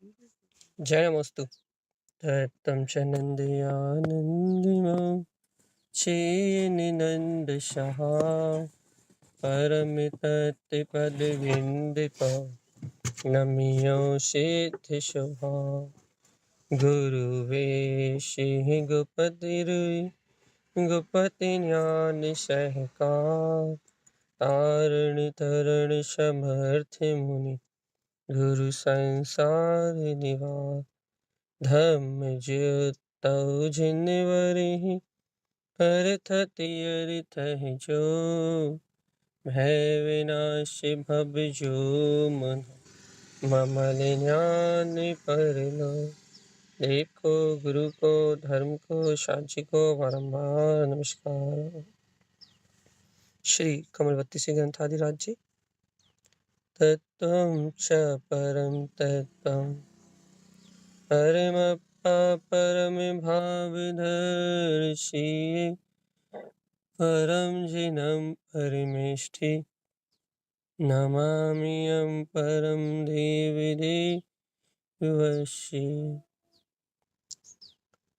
जय नमोस्तु। तत्तं च नन्दयानन्दिमां चेन्नन्दशः परमितत्पदविन्दिपा नमियो सिद्धिशुभा गुरुवेशिः गुपतिज्ञानसहकार तारणितरणसमर्थमुनि गुरु संसार निवार धम्मज्योतौ जिनवरिः परतति जो भय विनाशी भवजो मन मम ज्ञान पर लो। देखो गुरु को धर्म को साची को बारंबार नमस्कार। श्री कमलवती से ग्रंथाधिराज जी। तत्त्वं च परं तत्त्वं परमप्पा परमभावदर्शी परं जिनं परमेष्ठि नमाम्यहं परं देवि देवस्य।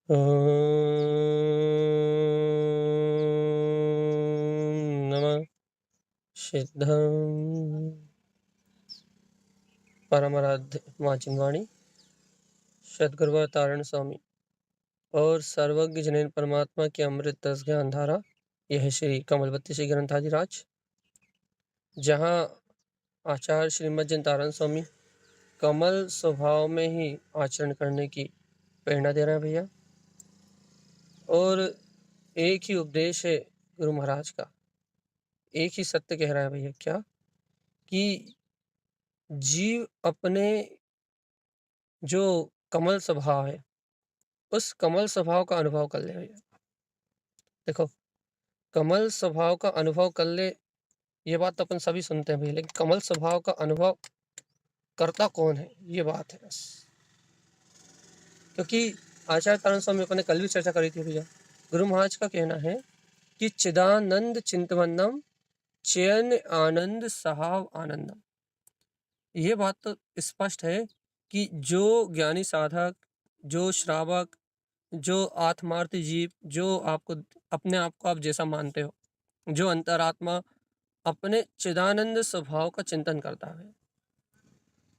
ॐ नमः सिद्धं परमाराध्य माँ चिन्वाणी सद्गुरुवर तारण स्वामी और सर्वज्ञ जनीन परमात्मा की अमृत रस ज्ञान धारा। यह श्री कमलवती श्री ग्रंथाधिराज, जहाँ आचार्य श्रीमद् जन तारण स्वामी कमल स्वभाव में ही आचरण करने की प्रेरणा दे रहे हैं भैया। और एक ही उपदेश है गुरु महाराज का, एक ही सत्य कह रहा है भैया। क्या कि जीव अपने जो कमल स्वभाव है उस कमल स्वभाव का अनुभव कर ले भैया। देखो, कमल स्वभाव का अनुभव कर ले, ये बात तो अपन सभी सुनते हैं भैया, लेकिन कमल स्वभाव का अनुभव करता कौन है, ये बात है बस। क्योंकि आचार्य तारण स्वामी अपन ने कल भी चर्चा करी थी भैया। गुरु महाराज का कहना है कि चिदानंद चिंतवन्नम चयन आनंद सहाव आनंदम। ये बात तो स्पष्ट है कि जो ज्ञानी साधक, जो श्रावक, जो आत्मार्थी जीव, जो आपको अपने आप को आप जैसा मानते हो, जो अंतरात्मा अपने चिदानंद स्वभाव का चिंतन करता है,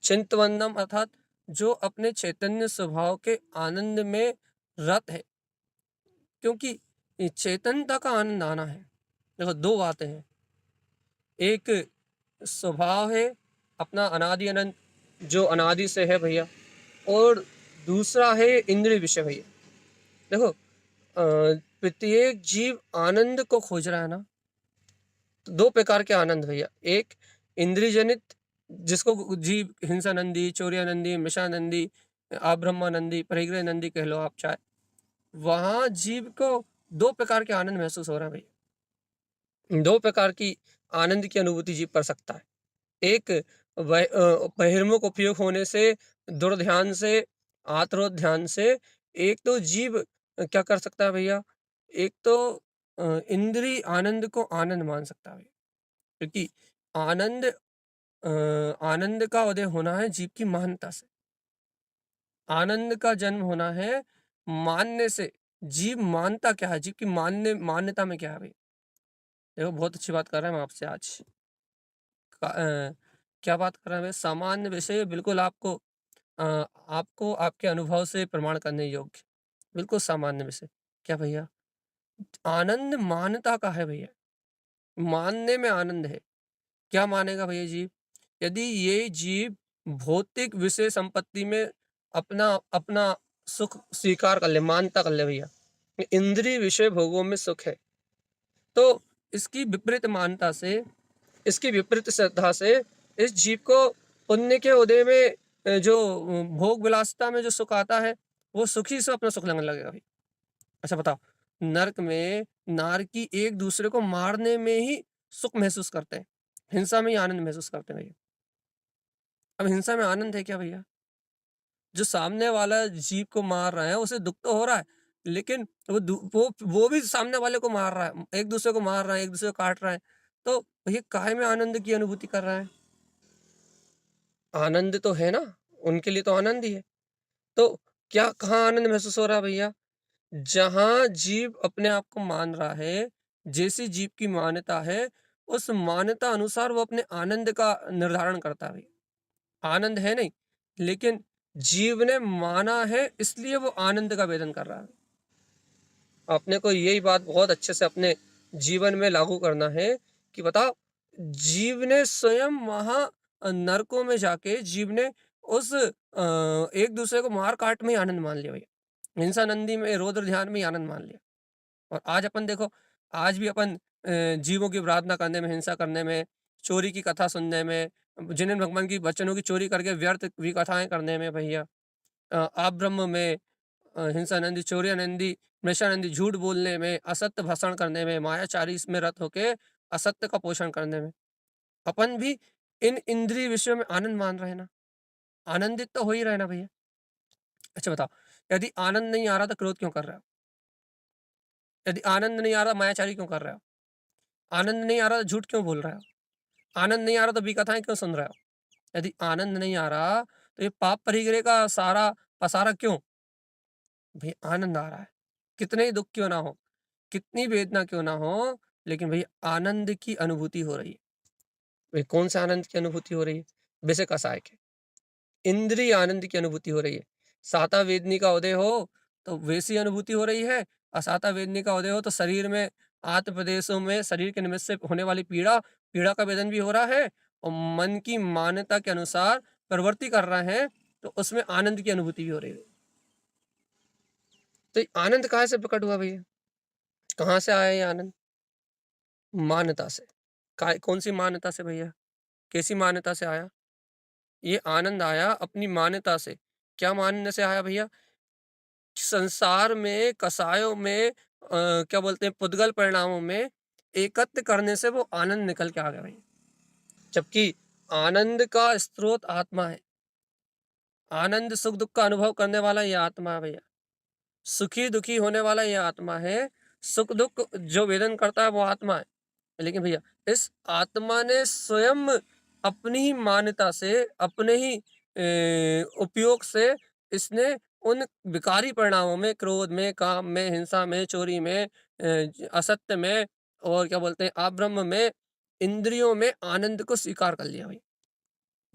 चिंतवन्नम अर्थात जो अपने चैतन्य स्वभाव के आनंद में रत है। क्योंकि चेतनता का आनंद आना है। देखो, दो बातें हैं, एक स्वभाव है अपना अनादि अनंत जो अनादि से है भैया, और दूसरा है इंद्रिय विषय भैया। देखो, प्रत्येक जीव आनंद को खोज रहा है ना, तो दो प्रकार के आनंद भैया। एक इंद्रिय जनित, जिसको जीव हिंसानंदी, चौर्यानंदी, मिशानंदी, आब्रह्मानंदी, परिग्रह नंदी कह लो आप चाहे, वहां जीव को दो प्रकार के आनंद महसूस हो रहा है भैया। दो प्रकार की आनंद की अनुभूति जीव कर सकता है। एक बहिर्मुख उपयोग होने से, दुर्ध्यान से, आत्रोध ध्यान से। एक तो जीव क्या कर सकता है भैया, एक तो इंद्रिय आनंद को आनंद मान सकता है, क्योंकि आनंद आनंद का उदय होना है जीव की मान्यता से। आनंद का जन्म होना है मानने से। जीव मानता क्या है, जीव की मान्यता में क्या है भैया। देखो, बहुत अच्छी बात कर रहे हैं हम आपसे आज। क्या बात कर रहे हैं भैया, सामान्य विषय बिल्कुल आपको आपको आपके अनुभव से प्रमाण करने योग्य, बिल्कुल सामान्य विषय। क्या भैया, आनंद मान्यता का है भैया, मानने में आनंद है। क्या मानेगा भैया जीव, यदि ये जीव भौतिक विषय संपत्ति में अपना अपना सुख स्वीकार कर ले, मान्यता कर ले भैया, इंद्रिय विषय भोगों में सुख है, तो इसकी विपरीत मान्यता से, इसकी विपरीत श्रद्धा से इस जीव को पुण्य के उदय में जो भोग विलासिता में जो सुख आता है, वो सुखी से अपना सुख लगने लगेगा भाई। अच्छा बताओ, नरक में नारकी एक दूसरे को मारने में ही सुख महसूस करते हैं, हिंसा में ही आनंद महसूस करते हैं भैया। अब हिंसा में आनंद है क्या भैया? जो सामने वाला जीव को मार रहा है उसे दुख तो हो रहा है, लेकिन वो भी सामने वाले को मार रहा है, एक दूसरे को मार रहा है, एक दूसरे को काट रहा है, तो भैया काहे में आनंद की अनुभूति कर रहा है? आनंद तो है ना उनके लिए तो आनंद ही है। तो क्या कहाँ आनंद महसूस हो रहा है भैया? जहाँ जीव अपने आप को मान रहा है, जैसी जीव की मान्यता है, उस मान्यता अनुसार वो अपने आनंद का निर्धारण करता है भैया। आनंद है नहीं, लेकिन जीव ने माना है इसलिए वो आनंद का वेदन कर रहा है। अपने को यही बात बहुत अच्छे से अपने जीवन में लागू करना है कि बताओ, जीव ने स्वयं वहां नरकों में जाके जीव ने उस एक दूसरे को मार काट में ही आनंद मान लिया भैया। हिंसा नंदी में रौद्र ध्यान में ही आनंद मान लिया। और आज अपन देखो, आज भी अपन जीवों की प्रार्थना करने में, हिंसा करने में, चोरी की कथा सुनने में, जिन्हें भगवान की वचनों की चोरी करके व्यर्थ विकथाएं करने में भैया, आप ब्रह्म में, हिंसानंदी, चौर्यानंदी, मृषानंदी, झूठ बोलने में, असत्य भाषण करने में, मायाचारी में रत होके असत्य का पोषण करने में, अपन भी इन इंद्रिय विषयों में आनंद मान रहे हैं ना। आनंदित तो हो ही रहे ना भैया। अच्छा बताओ, यदि आनंद नहीं आ रहा तो क्रोध क्यों कर रहे हो? यदि आनंद नहीं आ रहा मायाचारी क्यों कर रहे हो? आनंद नहीं आ रहा तो झूठ क्यों बोल रहे हो? आनंद नहीं आ रहा तो विकथाएं क्यों सुन रहे हो? यदि आनंद नहीं आ रहा तो ये पाप परिग्रह का सारा पसारा क्यों? भाई आनंद आ रहा है, कितने ही दुख क्यों ना हो, कितनी वेदना क्यों ना हो, लेकिन भाई आनंद की अनुभूति हो रही है। भाई कौन सा आनंद की अनुभूति हो रही है? वैसे कसाय के इंद्रिय आनंद की अनुभूति हो रही है। साता वेदनी का उदय हो तो वैसी अनुभूति हो रही है, असाता वेदनी का उदय हो तो शरीर में, आत्म प्रदेशों में शरीर के निमित्त से होने वाली पीड़ा, पीड़ा का वेदन भी हो रहा है, और मन की मान्यता के अनुसार प्रवृत्ति कर रहे हैं तो उसमें आनंद की अनुभूति भी हो रही है। तो ये आनंद कहाँ से प्रकट हुआ भैया? कहाँ से आया ये आनंद? मान्यता से। कौन सी मान्यता से भैया? कैसी मान्यता से आया? ये आनंद आया अपनी मान्यता से। क्या मानने से आया भैया? संसार में, कसायों में, क्या बोलते हैं, पुद्गल परिणामों में एकत्र करने से वो आनंद निकल के आ गया भैया। जबकि आनंद का स्रोत आत्मा है। आनंद सुख दुख का अनुभव करने वाला ये आत्मा है भैया। सुखी दुखी होने वाला ये आत्मा है। सुख दुख जो वेदन करता है वो आत्मा है। लेकिन भैया इस आत्मा ने स्वयं अपनी ही मान्यता से, अपने ही उपयोग से इसने उन विकारी परिणामों में, क्रोध में, काम में, हिंसा में, चोरी में, असत्य में, और क्या बोलते हैं, अब्रह्म में, इंद्रियों में आनंद को स्वीकार कर लिया भाई।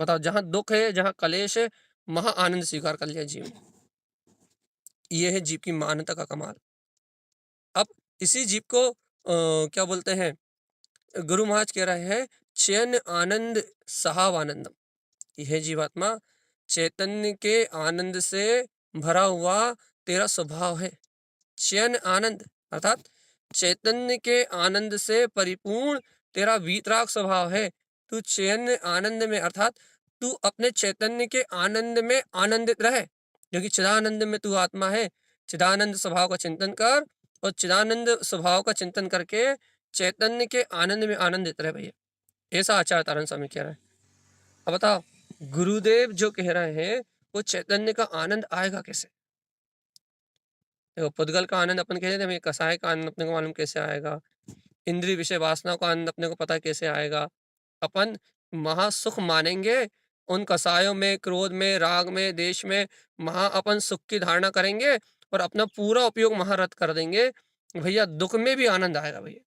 बताओ, जहां दुख है, जहां कलेश है, वहां आनंद स्वीकार कर लिया जीव ने। ये है जीव की मान्यता का कमाल। अब इसी जीव को क्या बोलते हैं, गुरु महाराज कह रहे हैं, चैन आनंद सहाव आनंदम। यह जीवात्मा चैतन्य के आनंद से भरा हुआ तेरा स्वभाव है। चैन आनंद अर्थात चैतन्य के आनंद से परिपूर्ण तेरा वीतराग स्वभाव है। तू चैन आनंद में अर्थात तू अपने चैतन्य के आनंद में आनंदित रहे, क्योंकि चिदानंद में तू आत्मा है। चिदानंद स्वभाव का चिंतन कर, और चिदानंद स्वभाव का चिंतन करके चैतन्य के आनंद में आनंदित रहे भैया। ऐसा आचार्य तारण स्वामी कह रहे हैं। अब बताओ, गुरुदेव जो कह रहे हैं वो चैतन्य का आनंद आएगा कैसे? देखो, पुद्गल का आनंद अपन कहते थे, कसाय का आनंद अपने को मालूम कैसे आएगा, इंद्रिय विषय वासना का आनंद अपने को पता कैसे आएगा। अपन महासुख मानेंगे उन कसायों में, क्रोध में, राग में, देश में, महा अपन सुख की धारणा करेंगे और अपना पूरा उपयोग महारत कर देंगे। भैया दुख में भी आनंद आएगा भैया।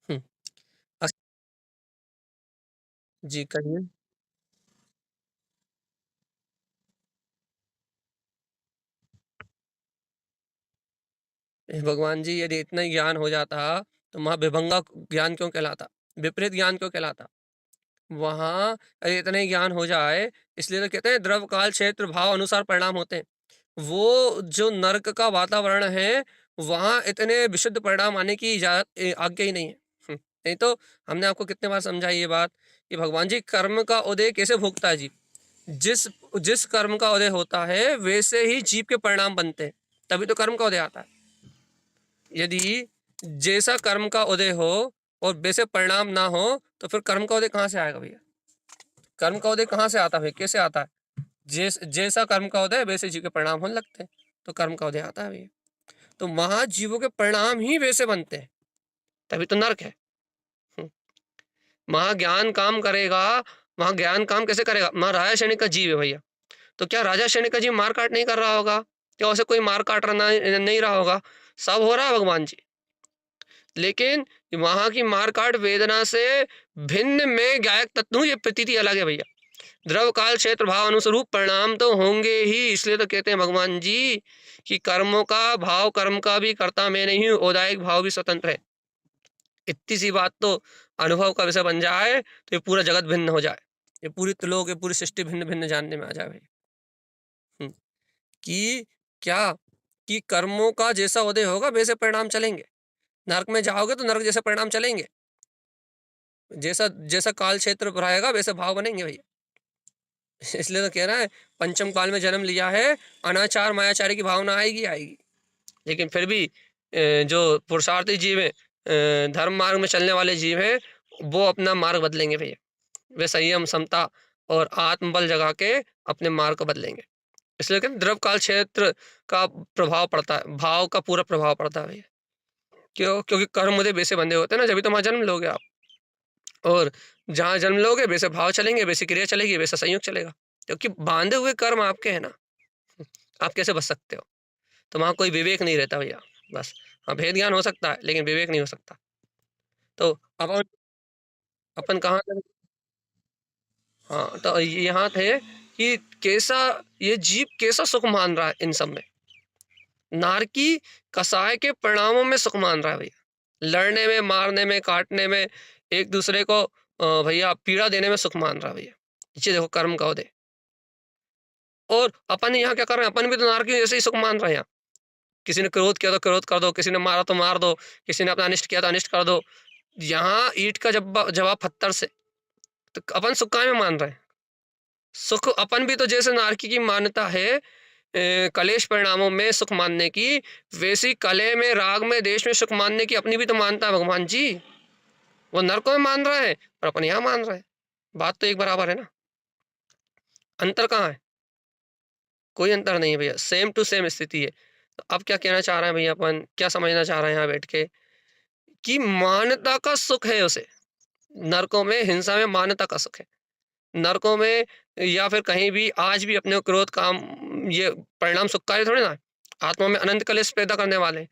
हम्म, अस- जी कहिए। हे भगवान जी, यदि इतना ही ज्ञान हो जाता तो वहां विभंगा ज्ञान क्यों कहलाता, विपरीत ज्ञान क्यों कहलाता? वहां अरे इतने ही ज्ञान हो जाए, इसलिए तो कहते हैं द्रव काल क्षेत्र भाव अनुसार परिणाम होते हैं। वो जो नर्क का वातावरण है, वहां इतने विशुद्ध परिणाम आने की आज्ञा ही नहीं है। नहीं तो हमने आपको कितने बार समझाई ये बात कि भगवान जी कर्म का उदय कैसे भोगता है जीव। जिस जिस कर्म का उदय होता है वैसे ही जीव के परिणाम बनते हैं, तभी तो कर्म का उदय आता है। यदि जैसा कर्म का उदय हो और वैसे परिणाम ना हो तो फिर कर्म का उदय कहाँ से आएगा भैया? कर्म का उदय कहाँ से आता है, कैसे आता है? जैसा कर्म का उदय वैसे जीव के परिणाम होने लगते हैं, तो कर्म का उदय आता है भैया। तो महाजीवों के परिणाम ही वैसे बनते हैं, तभी तो नरक है। हम्म, महाज्ञान काम करेगा। महाज्ञान काम कैसे करेगा? महाराया श्रेणी का जीव है भैया। तो क्या राजा शनिका जी मार काट नहीं कर रहा होगा? क्या उसे कोई मार काट रहा नहीं रहा होगा? सब हो रहा है भगवान जी, लेकिन वहां की मार काट वेदना से भिन्न में गायक तत्व ये प्रतीति अलग है भैया। द्रव काल क्षेत्र भाव अनुस्वरूप परिणाम तो होंगे ही, इसलिए तो कहते हैं भगवान जी कि कर्मों का भाव, कर्म का भी कर्ता मैं नहीं हूँ, औदायिक भाव भी स्वतंत्र है। इतनी सी बात तो अनुभव का विषय बन जाए तो ये पूरा जगत भिन्न हो जाए, ये पूरी त्रिलोक, ये पूरी सृष्टि भिन्न भिन्न जानने में आ जाए भाई। कि क्या कि कर्मों का जैसा उदय होगा वैसे परिणाम चलेंगे। नरक में जाओगे तो नरक जैसे परिणाम चलेंगे, जैसा जैसा काल क्षेत्र रहेगा वैसे भाव बनेंगे भैया। इसलिए तो कह रहा है पंचम काल में जन्म लिया है, अनाचार मायाचारी की भावना आएगी आएगी, लेकिन फिर भी जो पुरुषार्थी जीव है, धर्म मार्ग में चलने वाले जीव हैं, वो अपना मार्ग बदलेंगे भैया। वे संयम, समता और आत्मबल जगा के अपने मार्ग को बदलेंगे। इसलिए कि द्रव काल क्षेत्र का प्रभाव पड़ता है, भाव का पूरा प्रभाव पड़ता है भैया। क्यों? क्योंकि कर्म उदय वैसे बंधे होते हैं ना, जब तो वहां जन्म लोगे आप, और जहां जन्म लोगे वैसे भाव चलेंगे, वैसी क्रिया चलेगी, वैसा संयोग चलेगा, क्योंकि बांधे हुए कर्म आपके हैं ना। आप कैसे बच सकते हो? तो वहां कोई विवेक नहीं रहता भैया। बस हाँ, भेद ज्ञान हो सकता है लेकिन विवेक नहीं हो सकता। तो अपन अपन कहाँ थे? हाँ, तो यहाँ थे कि कैसा ये जीव कैसा सुख मान रहा है इन सब में। नारकी कसाय के परिणामों में सुख मान रहा है भैया, लड़ने में, मारने में, काटने में, एक दूसरे को भैया पीड़ा देने में सुख मान रहा है भैया। ये देखो कर्म का उदय। और अपन यहाँ क्या कर रहे हैं? अपन भी तो नारकी जैसे ही सुख मान रहे हैं। किसी ने क्रोध किया तो क्रोध कर दो, किसी ने मारा तो मार दो, किसी ने अपना अनिष्ट किया तो अनिष्ट कर दो। यहाँ ईंट का जवाब पत्थर से, तो अपन सुख काय में मान रहे हैं? सुख अपन भी तो जैसे नारकी की मान्यता है कलेश परिणामों में सुख मानने की, वैसी कले में, राग में, देश में सुख मानने की अपनी भी तो मानता है भगवान जी। वो नरकों में मान रहा है और अपन यहाँ मान रहे हैं, बात तो एक बराबर है ना। अंतर कहाँ है? कोई अंतर नहीं है भैया, सेम टू सेम स्थिति है। तो अब क्या कहना चाह रहे हैं भैया, अपन क्या समझना चाह रहे हैं यहाँ बैठ के, कि मान्यता का सुख है उसे। नरकों में, हिंसा में मान्यता का सुख है। नरकों में या फिर कहीं भी आज भी अपने क्रोध काम, ये परिणाम सुखकारी थोड़े ना, आत्मा में अनंत कलेश पैदा करने वाले हैं।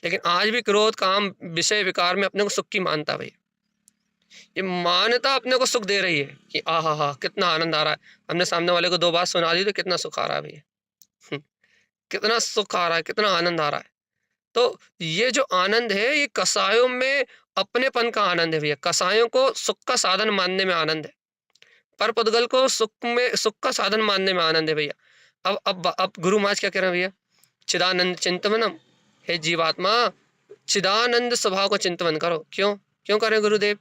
लेकिन आज भी क्रोध काम विषय विकार में अपने को सुख की मानता भाई। ये मान्यता अपने को सुख दे रही है कि आहा हा कितना आनंद आ रहा है, हमने सामने वाले को दो बात सुना दी तो कितना सुख आ रहा है भैया। कितना सुख आ रहा है, कितना आनंद आ रहा है। तो ये जो आनंद है ये कसायों में अपनेपन का आनंद है भैया। कसायों को सुख का साधन मानने में आनंद है, पर पुद्गल को सुख का साधन मानने में आनंद है भैया। अब गुरु महाराज क्या कह रहे हैं भैया? चिदानंद चिंतवनम, हे जीवात्मा चिदानंद स्वभाव को चिंतवन करो। क्यों क्यों करें गुरुदेव?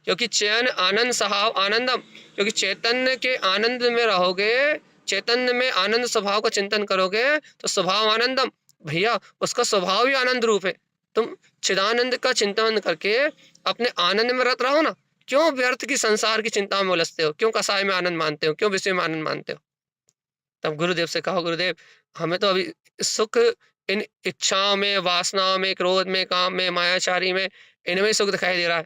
क्योंकि चयन आनंद स्वभाव आनंदम, क्योंकि चैतन्य के आनंद में रहोगे, चैतन्य में आनंद स्वभाव का चिंतन करोगे तो स्वभाव आनंदम भैया, उसका स्वभाव ही आनंद रूप है। तुम चिदानंद का चिंतन करके अपने आनंद में रत रहो ना। क्यों व्यर्थ की संसार की चिंता में उलझते हो? क्यों कसाय में आनंद मानते हो? क्यों विषय में आनंद मानते हो? तब गुरुदेव से कहो, गुरुदेव हमें तो अभी सुख इन इच्छाओं में, वासनाओं में, क्रोध में, काम में, मायाचारी में, इनमें सुख दिखाई दे रहा है।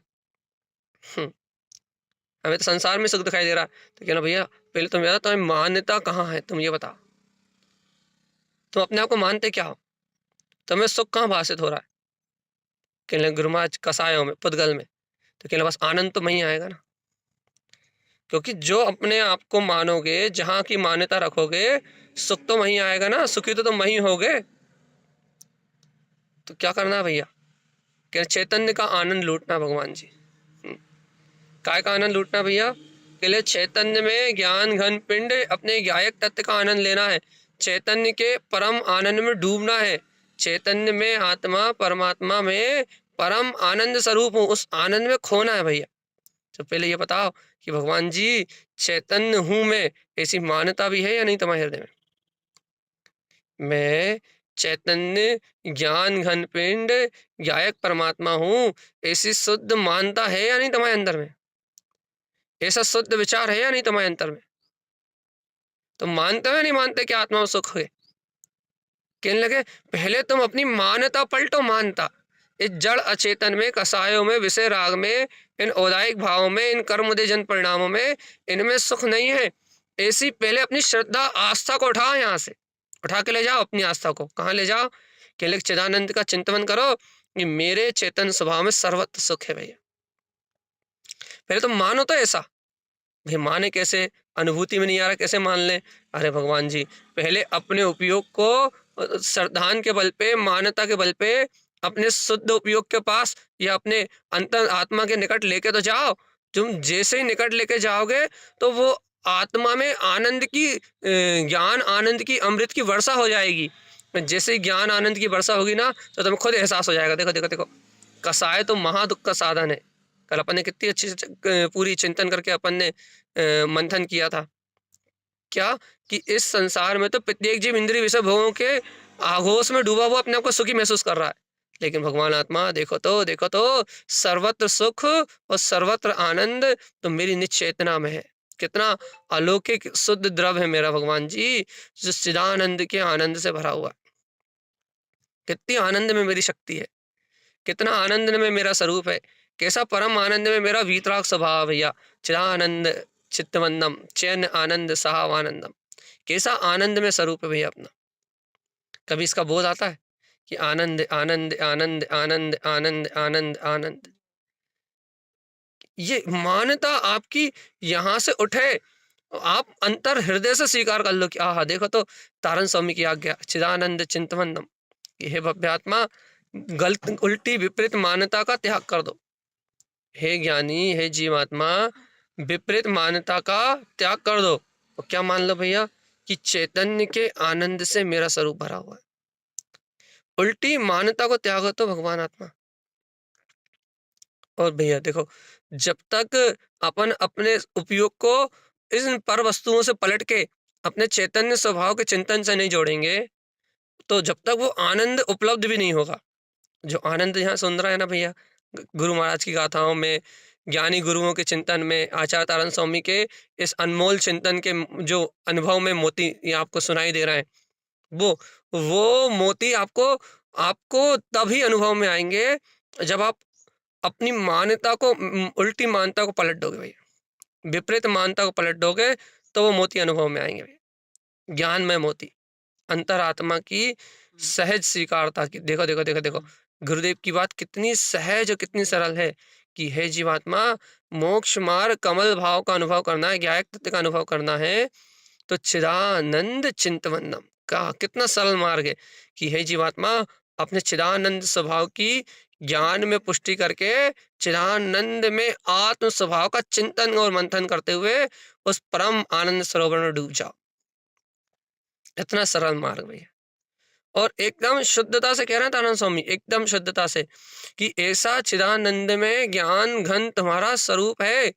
हमें तो संसार में सुख दिखाई दे रहा है। तो कहना भैया पहले तुम बता, तुम्हें मान्यता कहाँ है? तुम ये बताओ, तुम अपने आप को मानते क्या हो? तुम्हें सुख कहाँ भाषित हो रहा है? कहने गुरु महाराज कसायों में, पुद्गल में। तो कहना बस आनंद तो वहीं आएगा ना, क्योंकि जो अपने आप को मानोगे, जहां की मान्यता रखोगे, सुख तो वहीं आएगा ना, सुखी तो तुम वहीं होगे। तो क्या करना है भैया? क्या चैतन्य का आनंद लूटना भगवान जी। काय का आनंद लूटना भैया? के लिए चैतन्य में ज्ञान घन पिंड अपने ज्ञायक तत्व का आनंद लेना है, चैतन्य के परम आनंद में डूबना है। चैतन्य में आत्मा परमात्मा में परम आनंद स्वरूप हूँ, उस आनंद में खोना है भैया। तो पहले ये बताओ कि भगवान जी चैतन्य हूं मैं, ऐसी मान्यता भी है या नहीं तुम्हारे हृदय में? मैं चैतन्य ज्ञान घन पिंड गायक परमात्मा हूं, ऐसी शुद्ध मानता है या नहीं तुम्हारे अंदर में? ऐसा शुद्ध विचार है या नहीं तुम्हारे अंतर में? तुम मानते हो या नहीं मानते कि आत्मा में सुख है? कहने लगे पहले तुम अपनी मान्यता पलटो। मानता इस जड़ अचेतन में, कसायों में, विषय राग में, इन औदायिक भावों में, इन कर्मोदय जन परिणामों में, इनमें सुख नहीं है। ऐसी पहले अपनी श्रद्धा आस्था को उठाओ, यहाँ से उठा के ले जाओ अपनी आस्था को। कहाँ ले जाओ? केवल चिदानंद का चिंतन करो कि मेरे चेतन स्वभाव में सर्वत्र सुख है भैया। पहले तो मानो तो ऐसा। भाई माने कैसे? अनुभूति में नहीं आ रहा, कैसे मान ले? अरे भगवान जी, पहले अपने उपयोग को श्रद्धान के बल पे, मान्यता के बल पे, अपने शुद्ध उपयोग के पास या अपने अंतर आत्मा के निकट लेके तो जाओ। तुम जैसे ही निकट लेके जाओगे तो वो आत्मा में आनंद की ज्ञान आनंद की अमृत की वर्षा हो जाएगी। जैसे ही ज्ञान आनंद की वर्षा होगी ना तो तुम्हें खुद एहसास हो जाएगा। देखो देखो देखो, कसाय तो महादुख का साधन है। कल अपन ने कितनी अच्छी पूरी चिंतन करके अपन ने मंथन किया था क्या कि इस संसार में तो प्रत्येक जीव इंद्रिय विषय भोगों के आघोष में डूबा हुआ अपने आप को सुखी महसूस कर रहा है, लेकिन भगवान आत्मा देखो तो सर्वत्र सुख और सर्वत्र आनंद तो मेरी निश्चेतना में है। कितना अलौकिक शुद्ध द्रव है मेरा भगवान जी, जो चिदानंद के आनंद से भरा हुआ। कितनी आनंद में मेरी शक्ति है, कितना आनंद में मेरा स्वरूप है, कैसा परम आनंद में मेरा वीतराग स्वभाव भैया। चिदानंद चित्तवंदम चैन आनंद सहाव आनंदम, कैसा आनंद में स्वरूप है भैया अपना। कभी इसका बोध आता है कि आनंद आनंद आनंद आनंद आनंद आनंद आनंद। ये मान्यता आपकी यहाँ से उठे, आप अंतर हृदय से स्वीकार कर लो कि आहा देखो तो तारण स्वामी की आज्ञा चिदानंद चिंतवंदम। हे भव्यात्मा, गलत उल्टी विपरीत मान्यता का त्याग कर दो। हे ज्ञानी, हे जीवात्मा, विपरीत मान्यता का त्याग कर दो। तो क्या मान लो भैया कि चैतन्य के आनंद से मेरा स्वरूप भरा हुआ है। उल्टी मान्यता को त्यागो तो भगवान आत्मा। और भैया देखो, जब तक अपन अपने उपयोग को इन पर वस्तुओं से पलट के अपने चैतन्य स्वभाव के चिंतन से नहीं जोड़ेंगे तो जब तक वो आनंद उपलब्ध भी नहीं होगा। जो आनंद यहाँ सुन रहा है ना भैया, गुरु महाराज की गाथाओं में, ज्ञानी गुरुओं के चिंतन में, आचार्य तारण स्वामी के इस अनमोल चिंतन के जो अनुभव में मोती ये आपको सुनाई दे रहा है, वो मोती आपको आपको तभी अनुभव में आएंगे जब आप अपनी मान्यता को उल्टी मान्यता को पलट दोगे भैया, विपरीत मान्यता को पलट दोगे तो वो मोती अनुभव में आएंगे भैया। ज्ञान में मोती, अंतरात्मा की सहज स्वीकारता की। देखो देखो देखो देखो, गुरुदेव की बात कितनी सहज और कितनी सरल है कि हे जीवात्मा, मोक्ष मार्ग कमल भाव का अनुभव करना है, ज्ञायक तत्व का अनुभव करना है तो चिदानंद चिंतवंदम का कितना सरल मार्ग है कि हे जीवात्मा, अपने चिदानंद स्वभाव की ज्ञान में पुष्टि करके चिदानंद में आत्म स्वभाव का चिंतन और मंथन करते हुए उस परम आनंद सरोवर में डूब जाओ। इतना सरल मार्ग भैया, और एकदम शुद्धता से कह रहे हैं तारण स्वामी, एकदम शुद्धता से कि ऐसा चिदानंद में ज्ञान घन तुम्हारा स्वरूप है।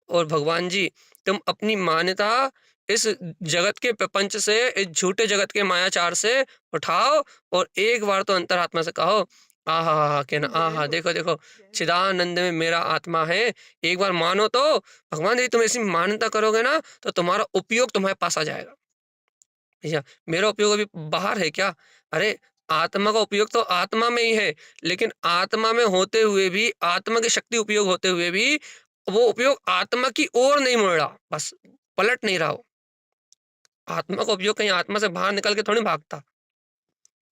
और भगवान जी, तुम अपनी मान्यता इस जगत के प्रपंच से, इस झूठे जगत के मायाचार से उठाओ और एक बार तो अंतरात्मा से कहो आहा कहना, आहा देखो देखो चिदानंद में मेरा आत्मा है। एक बार मानो तो भगवान जी, तुम ऐसी मान्यता करोगे ना तो तुम्हारा उपयोग तुम्हारे पास आ जाएगा। भैया मेरा उपयोग अभी बाहर है क्या? अरे आत्मा का उपयोग तो आत्मा में ही है, लेकिन आत्मा में होते हुए भी, आत्मा की शक्ति उपयोग होते हुए भी वो उपयोग आत्मा की ओर नहीं मुड़ रहा, बस पलट नहीं रहा हो। आत्मा का उपयोग कहीं आत्मा से बाहर निकल के थोड़ी भागता।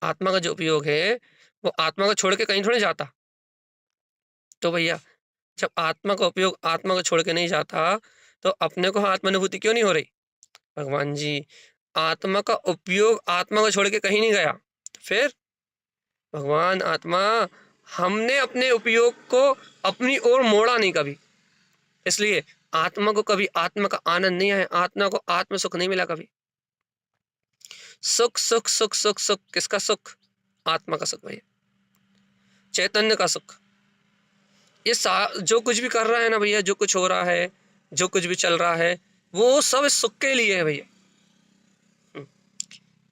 आत्मा का जो उपयोग है वो आत्मा को छोड़ के कहीं थोड़ी जाता। तो भैया जब आत्मा का उपयोग आत्मा को छोड़ के नहीं जाता तो अपने को आत्मानुभूति क्यों नहीं हो रही? भगवान जी, आत्मा का उपयोग आत्मा को छोड़ के कहीं नहीं गया। फिर भगवान आत्मा, हमने अपने उपयोग को अपनी ओर मोड़ा नहीं कभी, इसलिए आत्मा को कभी आत्मा का आनंद नहीं आया, आत्मा को आत्म सुख नहीं मिला कभी। सुख सुख सुख सुख सुख, किसका सुख? आत्मा का सुख भैया, चैतन्य का सुख। ये जो कुछ भी कर रहा है ना भैया, जो कुछ हो रहा है, जो कुछ भी चल रहा है, वो सब इस सुख के लिए है भैया।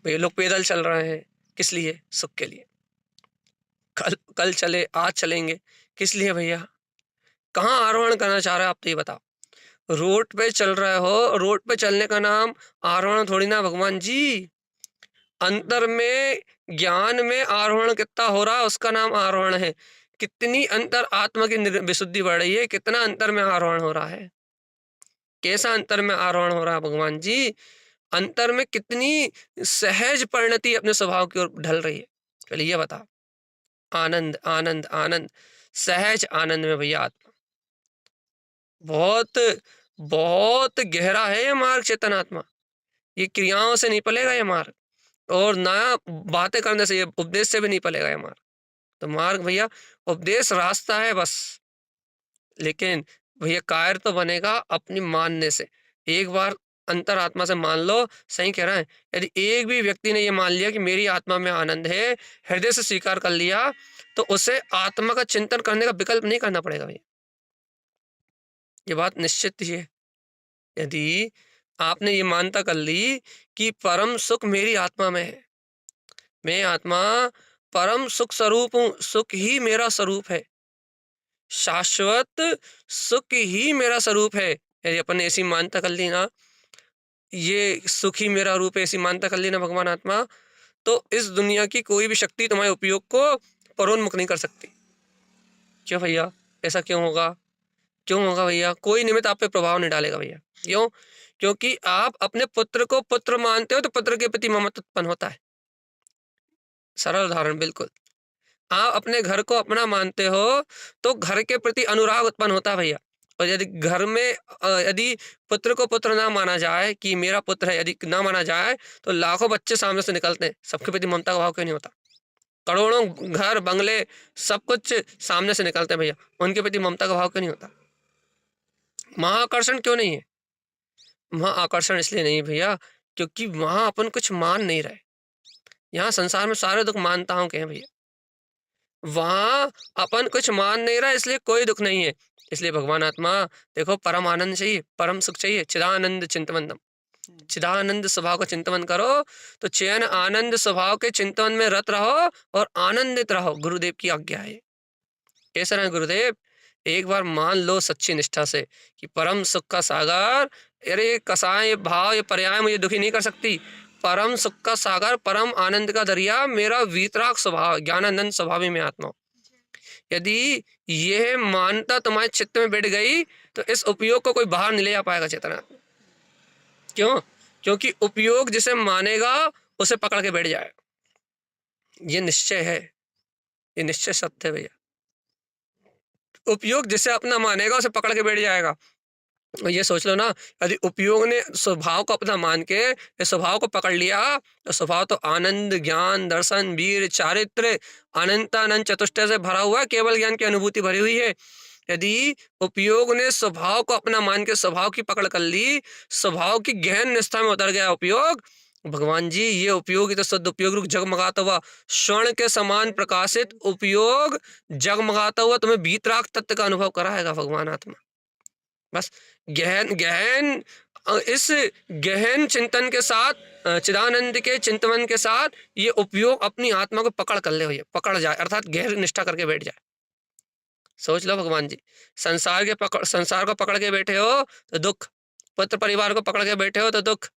भैया लोग पैदल चल रहे हैं, किस लिए? सुख के लिए। कल चले, आज चलेंगे, किस लिए भैया? कहाँ आरोहण करना चाह रहे हो आप तो ये बताओ। रोड पे चल रहे हो, रोड पे चलने का नाम आरोहण थोड़ी ना भगवान जी। अंतर में ज्ञान में आरोहण कितना हो रहा है उसका नाम आरोहण है। कितनी अंतर आत्मा की विशुद्धि बढ़ रही है, कितना अंतर में आरोहण हो रहा है। कैसा अंतर में आरोहण हो रहा है भगवान जी, अंतर में कितनी सहज परिणति अपने स्वभाव की ओर ढल रही है। चलिए ये बता, आनंद आनंद आनंद, सहज आनंद में भैया आत्मा। बहुत बहुत गहरा है ये मार्ग चेतन आत्मा, ये क्रियाओं से नहीं पलेगा ये मार्ग, और ना बातें करने से, ये उपदेश से भी नहीं पलेगा ये मार्ग। तो मार्ग भैया उपदेश रास्ता है बस, लेकिन भैया कार्य तो बनेगा अपनी मानने से। एक बार अंतरात्मा से मान लो, सही कह रहा है, यदि एक भी व्यक्ति ने ये मान लिया कि मेरी आत्मा में आनंद है, हृदय से स्वीकार कर लिया, तो उसे आत्मा का चिंतन करने का विकल्प नहीं करना पड़ेगा भैया, ये बात निश्चित ही है। यदि आपने ये मानता कर ली कि परम सुख मेरी आत्मा में है, मैं आत्मा परम सुख स्वरूप हूं, सुख ही मेरा स्वरूप है, शाश्वत सुख ही मेरा स्वरूप है, यदि अपन ने ऐसी मानता कर ली ना, ये सुख ही मेरा रूप है, ऐसी मानता कर ली ना भगवान आत्मा, तो इस दुनिया की कोई भी शक्ति तुम्हारे उपयोग को परोन्मुख नहीं कर सकती। क्यों भैया, ऐसा क्यों होगा? क्यों होगा भैया? कोई निमित्त आप पे प्रभाव नहीं डालेगा भैया। क्यों? क्योंकि आप अपने पुत्र को पुत्र मानते हो, तो पुत्र के प्रति ममत्व उत्पन्न होता है। सरल उदाहरण, बिल्कुल। आप अपने घर को अपना मानते हो, तो घर के प्रति अनुराग उत्पन्न होता है भैया। और यदि घर में यदि पुत्र को पुत्र ना माना जाए कि मेरा पुत्र है, यदि ना माना जाए, तो लाखों बच्चे सामने से निकलते हैं, सबके प्रति ममता का भाव क्यों नहीं होता? करोड़ों घर बंगले सब कुछ सामने से निकलते हैं भैया, उनके प्रति ममता का भाव क्यों नहीं होता? महाआकर्षण क्यों नहीं है? महाआकर्षण इसलिए नहीं भैया, क्योंकि वहां अपन कुछ मान नहीं रहे। यहाँ संसार में सारे दुख मानताओं के हैं भैया, वहां अपन कुछ मान नहीं रहा, इसलिए कोई दुख नहीं है। इसलिए भगवान आत्मा देखो, परम आनंद चाहिए, परम सुख चाहिए, चिदानंद चिंतवंदम, चिदानंद स्वभाव का चिंतन करो, तो चयन आनंद स्वभाव के चिंतन में रत रहो और आनंदित रहो। गुरुदेव की आज्ञा है। कैसे रहे गुरुदेव? एक बार मान लो सच्ची निष्ठा से कि परम सुख का सागर, अरे कसाय ये भाव, ये पर्याय मुझे दुखी नहीं कर सकती। परम सुख का सागर, परम आनंद का दरिया मेरा वीतराग स्वभाव, ज्ञानानंद स्वभावी में आत्मा। यदि यह मानता तुम्हारे चित्त में बैठ गई, तो इस उपयोग को कोई बाहर नहीं ले जा पाएगा चेतना। क्यों? क्योंकि उपयोग जिसे मानेगा उसे पकड़ के बैठ जाएगा। ये निश्चय है, ये निश्चय सत्य है भैया। उपयोग जिसे अपना मानेगा उसे पकड़ के बैठ जाएगा। और ये सोच लो ना, यदि उपयोग ने स्वभाव को अपना मान के इस स्वभाव को पकड़ लिया, तो स्वभाव तो आनंद, ज्ञान, दर्शन, वीर, चारित्र, अनंतानंद चतुष्टय से भरा हुआ, केवल ज्ञान की अनुभूति भरी हुई है। यदि उपयोग ने स्वभाव को अपना मान के स्वभाव की पकड़ कर ली, स्वभाव की गहन निष्ठा में उतर गया उपयोग, भगवान जी ये उपयोग तो शुद्ध उपयोग रूप जगमगाता हुआ, स्वर्ण के समान प्रकाशित उपयोग जगमगाता हुआ तुम्हें वीतराग तत्व का अनुभव कराएगा भगवान आत्मा। बस गहन गहन इस गहन चिंतन के साथ, चिदानंद के चिंतन के साथ ये उपयोग अपनी आत्मा को पकड़ कर ले, पकड़ जाए, अर्थात गहन निष्ठा करके बैठ जाए। सोच लो भगवान जी, संसार को पकड़ के बैठे हो तो दुख, पुत्र परिवार को पकड़ के बैठे हो तो दुख,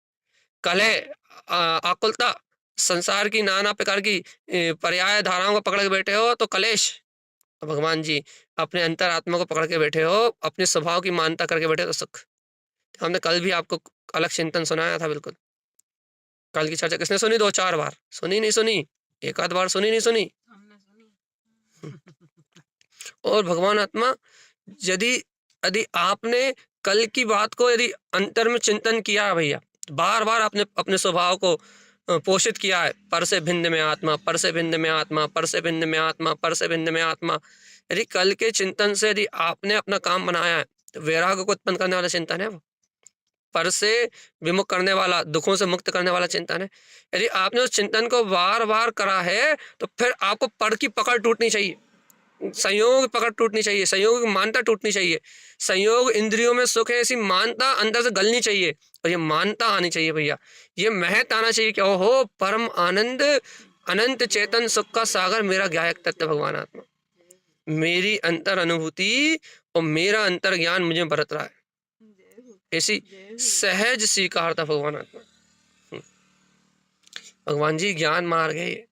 कलह, आकुलता, संसार की नाना प्रकार की पर्याय धाराओं को पकड़ के बैठे हो तो कलेश। तो भगवान जी अपने अंतर आत्मा को पकड़ के बैठे हो, अपने स्वभाव की मानता करके बैठे हो तो सुख। हमने कल भी आपको अलग चिंतन सुनाया था। बिल्कुल कल की चर्चा किसने सुनी? 2-4 बार सुनी, नहीं सुनी? एक आध बार सुनी, नहीं सुनी? और भगवान आत्मा, यदि यदि आपने कल की बात को यदि अंतर में चिंतन किया भैया, बार बार आपने अपने स्वभाव को पोषित किया है, पर से भिन्न में आत्मा, पर से भिन्न में आत्मा, पर से भिन्न में आत्मा, पर से भिन्न में आत्मा, यदि कल के चिंतन से यदि आपने अपना काम बनाया है, तो वैराग्य को उत्पन्न करने वाला चिंतन है वो, पर से विमुख करने वाला, दुखों से मुक्त करने वाला चिंतन है। यदि आपने उस चिंतन को बार बार करा है, तो फिर आपको पर की पकड़ टूटनी चाहिए, संयोग पकड़ टूटनी चाहिए, संयोग की मानता टूटनी चाहिए। संयोग इंद्रियों में सुख है, ऐसी मानता अंदर से गलनी चाहिए, और ये मानता आनी चाहिए भैया, ये महत आना चाहिए कि ओहो परम आनंद, अनंत चेतन सुख का सागर मेरा ज्ञायक तत्व भगवान आत्मा, मेरी अंतर अनुभूति और मेरा अंतर ज्ञान मुझे बरत रहा है, ऐसी सहज स्वीकारता भगवान आत्मा। भगवान जी ज्ञान मार्ग है,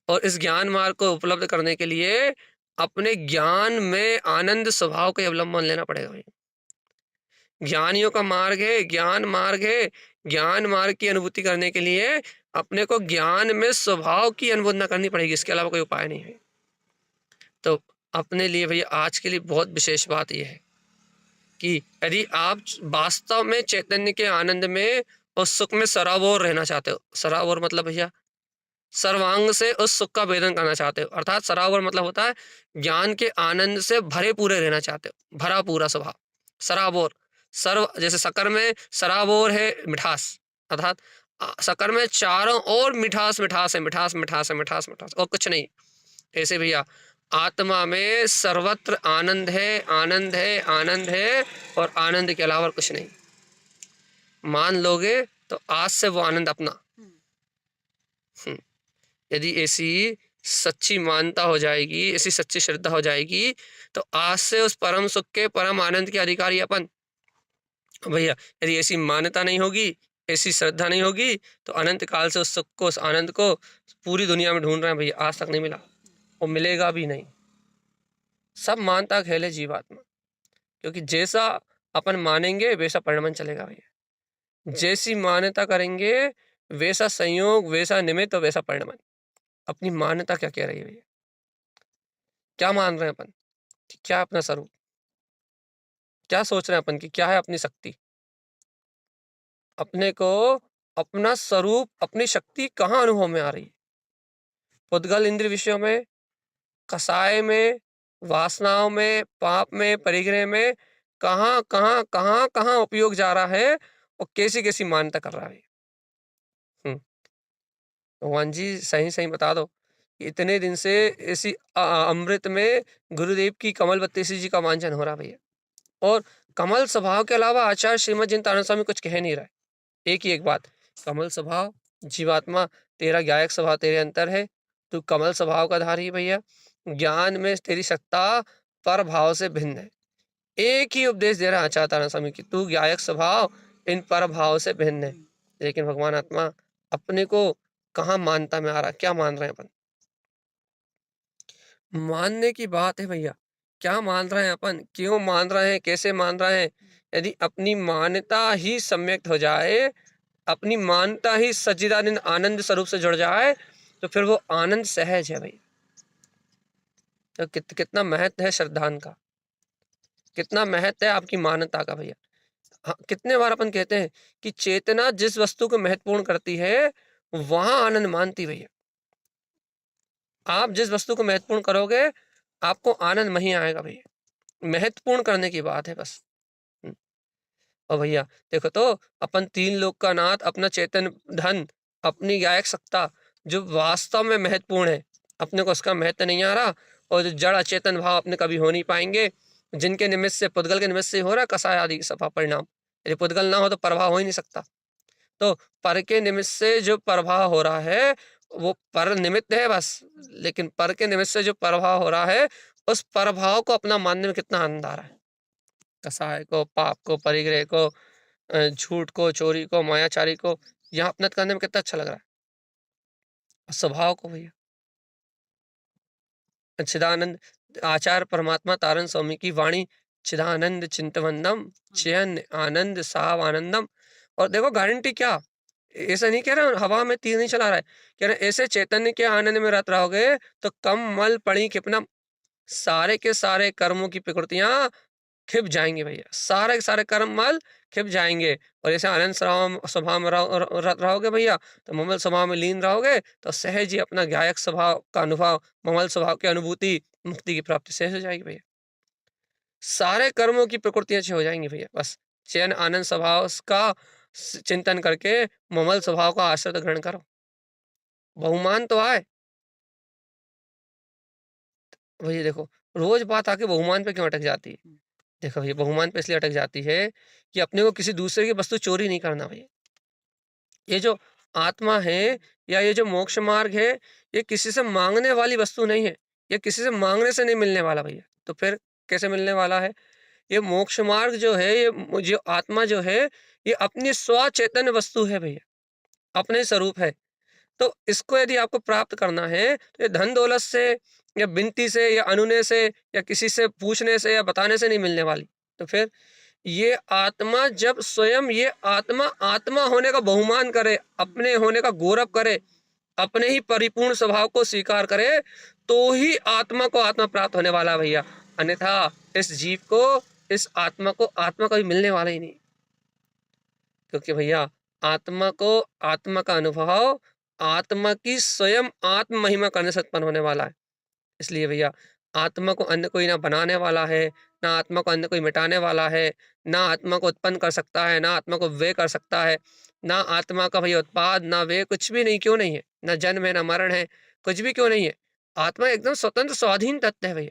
और इस ज्ञान मार्ग को उपलब्ध करने के लिए अपने ज्ञान में आनंद स्वभाव का अवलंबन लेना पड़ेगा। ज्ञानियों का मार्ग है, ज्ञान मार्ग है। ज्ञान मार्ग की अनुभूति करने के लिए अपने को ज्ञान में स्वभाव की अनुभूति करनी पड़ेगी, इसके अलावा कोई उपाय नहीं है। तो अपने लिए भैया आज के लिए बहुत विशेष बात यह है कि यदि आप वास्तव में चैतन्य के आनंद में और सुख में सराबोर रहना चाहते हो, सराबोर मतलब भैया सर्वांग से उस सुख का वेदन करना चाहते हो, अर्थात सराबोर मतलब होता है ज्ञान के आनंद से भरे पूरे रहना चाहते हो, भरा पूरा स्वभाव। सराबोर, सर्व जैसे शक्कर में सराबोर है मिठास, अर्थात शक्कर में चारों ओर मिठास मिठास है, मिठास मिठास है, मिठास मिठास और कुछ नहीं। ऐसे भैया आत्मा में सर्वत्र आनंद है, आनंद है, आनंद है और आनंद के अलावा कुछ नहीं। मान लोगे तो आज से वो आनंद अपना। यदि ऐसी सच्ची मानता हो जाएगी, ऐसी सच्ची श्रद्धा हो जाएगी, तो आज से उस परम सुख के परम आनंद के अधिकारी अपन। भैया यदि ऐसी मान्यता नहीं होगी, ऐसी श्रद्धा नहीं होगी, तो अनंत काल से उस सुख को, उस आनंद को पूरी दुनिया में ढूंढ रहे हैं भैया, आज तक नहीं मिला और मिलेगा भी नहीं। सब मानता खेल है जीवात्मा, क्योंकि जैसा अपन मानेंगे वैसा परिणमन चलेगा भैया। जैसी मान्यता करेंगे वैसा संयोग, वैसा निमित्त और वैसा परिणमन। अपनी मान्यता क्या कह रही है भैया, क्या मान रहे हैं अपन कि क्या अपना स्वरूप, क्या सोच रहे हैं अपन कि क्या है अपनी शक्ति। अपने को अपना स्वरूप, अपनी शक्ति कहाँ अनुभव में आ रही है? पुद्गल इंद्रिय विषयों में, कसाय में, वासनाओं में, पाप में, परिग्रह में, कहाँ कहाँ कहाँ कहाँ उपयोग जा रहा है और कैसी कैसी मान्यता कर रहा है। भगवान जी सही सही बता दो, इतने दिन से ऐसी अमृत में गुरुदेव की कमल बत्तीसी जी का वांछन हो रहा भैया, और कमल स्वभाव के अलावा आचार्य श्रीमद जिनतानंद स्वामी कुछ कह नहीं रहा है। एक ही एक बात, कमल स्वभाव जीवात्मा, तेरा ज्ञायक स्वभाव तेरे अंतर है, तू कमल स्वभाव का धारी है भैया। ज्ञान में तेरी सत्ता पर भाव से भिन्न है। एक ही उपदेश दे रहा आचार्य तानंद स्वामी की, तू ज्ञायक स्वभाव इन पर भाव से भिन्न है। लेकिन भगवान आत्मा अपने को कहाँ मानता में आ रहा, क्या मान रहे हैं अपन? मानने की बात है भैया, क्या मान रहे हैं अपन, क्यों मान रहे हैं, कैसे मान रहे हैं। यदि अपनी मान्यता ही सम्यक हो जाए, अपनी मान्यता ही सच्चिदानंद आनंद स्वरूप से जुड़ जाए, तो फिर वो आनंद सहज है भैया। तो कितना महत्व है श्रद्धान का, कितना महत्व है आपकी मान्यता का भैया। हाँ, कितने बार अपन कहते हैं कि चेतना जिस वस्तु को महत्वपूर्ण करती है वहां आनंद मानती भैया। आप जिस वस्तु को महत्वपूर्ण करोगे आपको आनंद वहीं आएगा भैया। महत्वपूर्ण करने की बात है बस। और भैया देखो तो, अपन तीन लोक का नाथ, अपना चेतन धन, अपनी गायक सत्ता जो वास्तव में महत्वपूर्ण है, अपने को उसका महत्व नहीं आ रहा। और जो जड़ अचेतन भाव अपने कभी हो नहीं पाएंगे, जिनके निमित्त से, पुद्गल के निमित्त से हो रहा है कसाय आदि सभा परिणाम। यदि पुद्गल ना हो तो प्रभाव हो ही नहीं सकता। तो पर के निमित्त से जो प्रभाव हो रहा है वो पर निमित्त है बस, लेकिन पर के निमित्त से जो प्रभाव हो रहा है उस प्रभाव को अपना मानने में कितना आनंद आ रहा है। कसाय को, पाप को, परिग्रह को, झूठ को, चोरी को, मायाचारी को यहाँ अपना करने में कितना अच्छा लग रहा है। और स्वभाव को भैया चिदानंद, आचार्य परमात्मा तारण स्वामी की वाणी, चिदानंद चिंतवंदम चयन आनंद साव आनंदम। और देखो गारंटी क्या, ऐसा नहीं कह रहा हवा में तीर नहीं चला रहा है, कह रहे ऐसे चैतन्य के आनंद में रत रहोगे तो कम मल पड़ी खिपनम, सारे के सारे कर्मों की प्रकृतियां खिप जाएंगे भैया, सारे के सारे कर्म मल खिप जाएंगे। और ऐसे आनंद स्वभाव में रहोगे भैया, तो ममल स्वभाव में लीन रहोगे तो सहज ही अपना गायक स्वभाव का अनुभव, ममल स्वभाव की अनुभूति, मुक्ति की प्राप्ति सहज हो जाएगी भैया। सारे कर्मों की प्रकृतियां अच्छी हो जाएंगी भैया। बस चैन आनंद स्वभाव का चिंतन करके ममल स्वभाव का आश्रय ग्रहण करो, बहुमान तो आए भैया। देखो रोज बात आके बहुमान पे क्यों अटक जाती है? देखो भैया बहुमान पे इसलिए अटक जाती है कि अपने को किसी दूसरे की वस्तु चोरी नहीं करना भैया। ये जो आत्मा है या ये जो मोक्ष मार्ग है, ये किसी से मांगने वाली वस्तु नहीं है, ये किसी से मांगने से नहीं मिलने वाला भैया। तो फिर कैसे मिलने वाला है? ये मोक्ष मार्ग जो है, ये जो आत्मा जो है, ये अपनी स्वचैतन्य वस्तु है भैया, अपने स्वरूप है। तो इसको यदि आपको प्राप्त करना है तो ये धन दौलत से या विनती से या अनुनय से या किसी से पूछने से या बताने से नहीं मिलने वाली। तो फिर ये आत्मा जब स्वयं ये आत्मा आत्मा होने का बहुमान करे, अपने होने का गौरव करे, अपने ही परिपूर्ण स्वभाव को स्वीकार करे, तो ही आत्मा को आत्मा प्राप्त होने वाला है भैया। अन्यथा इस जीव को, इस आत्मा को आत्मा कभी मिलने वाला ही नहीं। क्योंकि भैया आत्मा को, आत्मा का अनुभव आत्मा की स्वयं आत्म महिमा करने से उत्पन्न होने वाला है। इसलिए भैया आत्मा को अन्य कोई ना बनाने वाला है, ना आत्मा को अन्य कोई मिटाने वाला है, ना आत्मा को उत्पन्न कर सकता है, ना आत्मा को व्यय कर सकता है, ना आत्मा का भैया उत्पाद, ना व्यय, कुछ भी नहीं। क्यों नहीं है? ना जन्म है, ना मरण है, कुछ भी क्यों नहीं है। आत्मा एकदम स्वतंत्र स्वाधीन तत्व है भैया।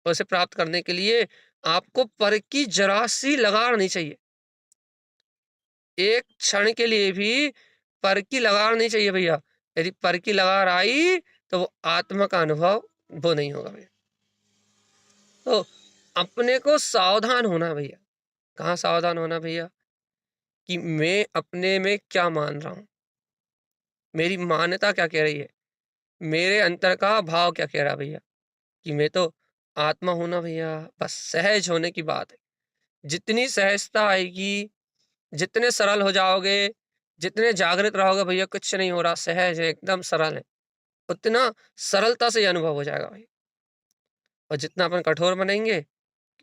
और उसे प्राप्त करने के लिए आपको पर की जरा सी लगार नहीं चाहिए। एक क्षण के लिए भी पर की लगार नहीं चाहिए भैया। यदि पर की लगार आई तो वो आत्मा का अनुभव वो नहीं होगा भैया। तो अपने को सावधान होना भैया। कहाँ सावधान होना भैया? कि मैं अपने में क्या मान रहा हूँ, मेरी मान्यता क्या कह रही है, मेरे अंतर का भाव क्या कह रहा है भैया। कि मैं तो आत्मा हूं ना भैया। बस सहज होने की बात है। जितनी सहजता आएगी, जितने सरल हो जाओगे, जितने जागृत रहोगे भैया, कुछ नहीं हो रहा, सहज है, एकदम सरल है, उतना सरलता से ये अनुभव हो जाएगा भाई। और जितना अपन कठोर बनेंगे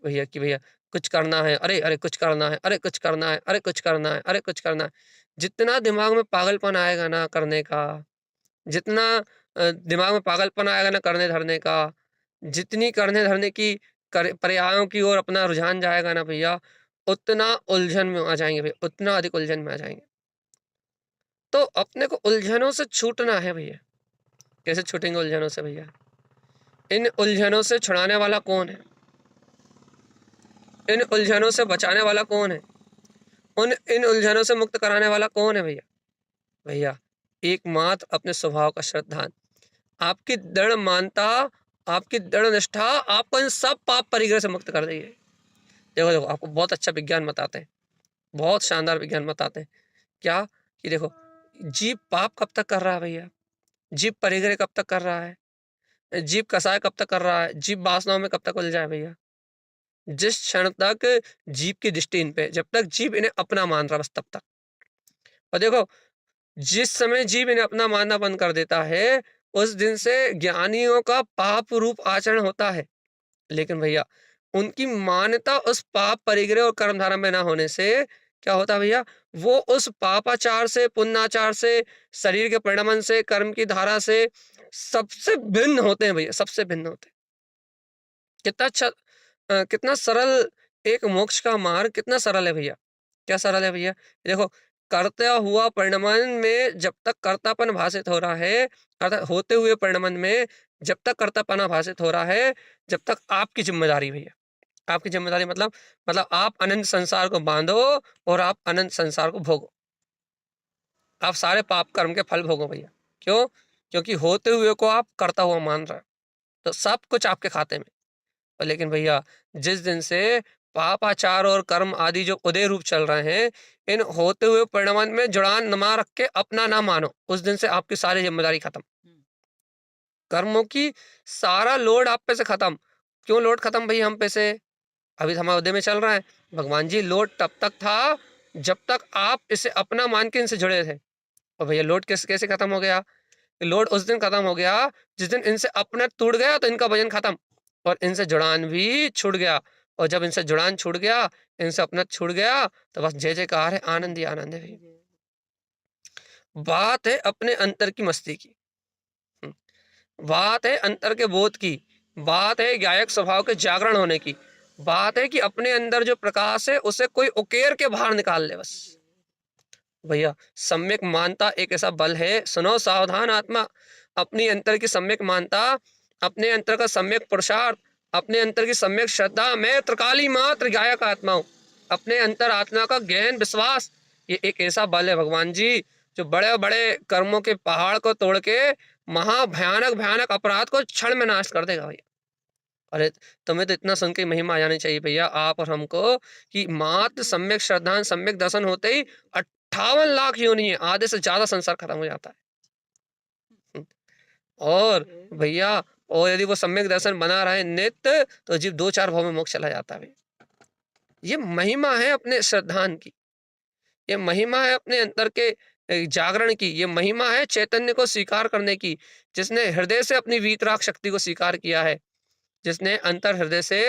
भैया कि भैया कुछ करना है, अरे अरे कुछ करना है, अरे कुछ करना है, अरे कुछ करना है, अरे कुछ करना है, जितना दिमाग में पागलपन आएगा ना करने का, जितना दिमाग में पागलपन आएगा ना करने धरने का, जितनी करने धरने की पर्यायों की ओर अपना रुझान जाएगा ना भैया, उतना उलझन में आ जाएंगे भैया, उतना अधिक उलझन में आ जाएंगे। तो अपने को उलझनों से छूटना है भैया। कैसे छूटेंगे उलझनों से भैया? इन उलझनों से छुड़ाने वाला कौन है? इन उलझनों से बचाने वाला कौन है? इन उलझनों से मुक्त कराने वाला कौन है भैया? भैया एकमात्र अपने स्वभाव का श्रद्धान, आपकी दृढ़ मानता, आपकी दृढ़ निष्ठा आपको इन सब पाप परिग्रह से मुक्त कर देगी। देखो देखो, आपको बहुत अच्छा विज्ञान बताते हैं, बहुत शानदार विज्ञान बताते हैं। क्या? कि देखो, जीव पाप कब तक कर रहा है भैया? जीव परिग्रह कब तक कर रहा है? जीव कसाय कब तक कर रहा है? जीव वासनाओं में कब तक उलझा है भैया? जिस क्षण तक जीव की दृष्टि इन पे, जब तक जीव इन्हें अपना मान रहा, बस तब तक। और देखो, जिस समय जीव इन्हें अपना मानना बंद कर देता है, उस दिन से ज्ञानियों का पाप रूप आचरण होता है। लेकिन भैया उनकी मान्यता उस पाप परिग्रह और कर्म धारा में ना होने से क्या होता है भैया? वो उस पापाचार से, पुण्याचार से, शरीर के परिणमन से, कर्म की धारा से सबसे भिन्न होते हैं भैया, सबसे भिन्न होते हैं। कितना अच्छा, कितना सरल एक मोक्ष का मार्ग, कितना सरल है भैया। क्या सरल है भैया? देखो, करता हुआ परिणमन में जब तक कर्तापन भाषित हो रहा है, अर्थात होते हुए परिणमन में जब तक कर्तापना भाषित हो रहा है, जब तक आपकी जिम्मेदारी भैया। आपकी जिम्मेदारी मतलब आप अनंत संसार को बांधो और आप अनंत संसार को भोगो। आप सारे पाप कर्म के फल भोगो भैया। क्यों? क्योंकि होते हुए को आप करता हुआ मान रहे हो, तो सब कुछ आपके खाते में। और लेकिन भैया जिस दिन से पापाचार और कर्म आदि जो उदय रूप चल रहे हैं, इन होते हुए परिणमन में जुड़ान नमा रख के अपना ना मानो, उस दिन से आपकी सारी जिम्मेदारी खत्म। कर्मों की सारा लोड आप पे से खत्म। क्यों लोड खत्म भैया हम पे से? अभी तो हमारा उदय में चल रहा है। भगवान जी लोड तब तक था जब तक आप इसे अपना मान के इनसे जुड़े थे। और भैया लोड कैसे कैसे खत्म हो गया? लोड उस दिन खत्म हो गया जिस दिन इनसे अपना टूट गया, तो इनका वजन खत्म और इनसे जुड़ान भी छूट गया। और जब इनसे जुड़ान छूट गया, इनसे अपना छूट गया, तो बस जय जयकार है, आनंद ही आनंद है भैया। बात है अपने अंतर की मस्ती की, बात है अंतर के बोध की, बात है गायक स्वभाव के जागरण होने की, बात है कि अपने अंदर जो प्रकाश है उसे कोई उकेर के बाहर निकाल ले बस। भैया सम्यक मानता एक ऐसा बल है, सुनो सावधान आत्मा। अपनी अंतर की सम्यक मानता, अपने अंतर का सम्यक पुरुषार्थ, अपने अंतर की सम्यक श्रद्धा, मैं त्रिकाली मात्र गायक आत्मा हूँ, अपने अंतर आत्मा का गहन विश्वास, ये एक ऐसा बल है भगवान जी, जो बड़े बड़े कर्मों के पहाड़ को तोड़ के महाभयानक भयानक अपराध को क्षण में नाश कर देगा भैया। अरे तुम्हें तो इतना सुन के महिमा आ जानी चाहिए भैया, आप और हमको, कि मात्र सम्यक श्रद्धा सम्यक दर्शन होते ही 58 लाख योनि है, आधे से ज्यादा संसार खत्म हो जाता है। और भैया, और यदि वो सम्यक दर्शन बना रहे नित्य, तो जीव 2-4 भाव में मोक्ष चला जाता है। ये महिमा है अपने श्रद्धान की, ये महिमा है अपने अंतर के जागरण की, ये महिमा है चैतन्य को स्वीकार करने की, जिसने हृदय से अपनी वीतराग शक्ति को स्वीकार किया है, जिसने अंतर हृदय से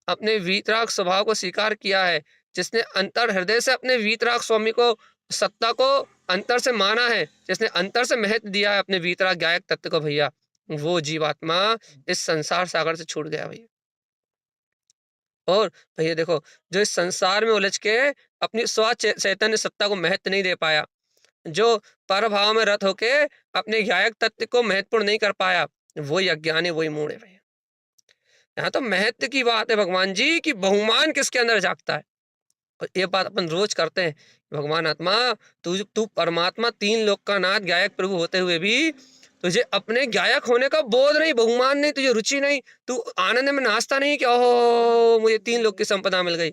अपने वीतराग स्वभाव को स्वीकार किया है, जिसने अंतर हृदय से अपने वीतराग स्वामी को, सत्ता को अंतर से माना है, जिसने अंतर से महत्व दिया है अपने वीतराग गायक तत्व को भैया, वो जीवात्मा इस संसार सागर से छूट गया भैया। और भैया देखो, जो इस संसार में उलझ के अपनी स्व चैतन्य सत्ता को महत्व नहीं दे पाया, जो पर भाव में रत होके अपने गायक तत्व को महत्वपूर्ण नहीं कर पाया, वही अज्ञान है, वही मूढ़ है भैया। यहाँ तो महत्व की बात है भगवान जी कि बहुमान किसके अंदर जागता है। और ये बात अपन रोज करते हैं, भगवान आत्मा, तू तू परमात्मा, तीन लोक का नाथ, गायक प्रभु होते हुए भी तुझे अपने गायक होने का बोध नहीं, बहुमान नहीं, तुझे रुचि नहीं, तू आनंद में नाचता नहीं कि ओहो मुझे तीन लोक की संपदा मिल गई।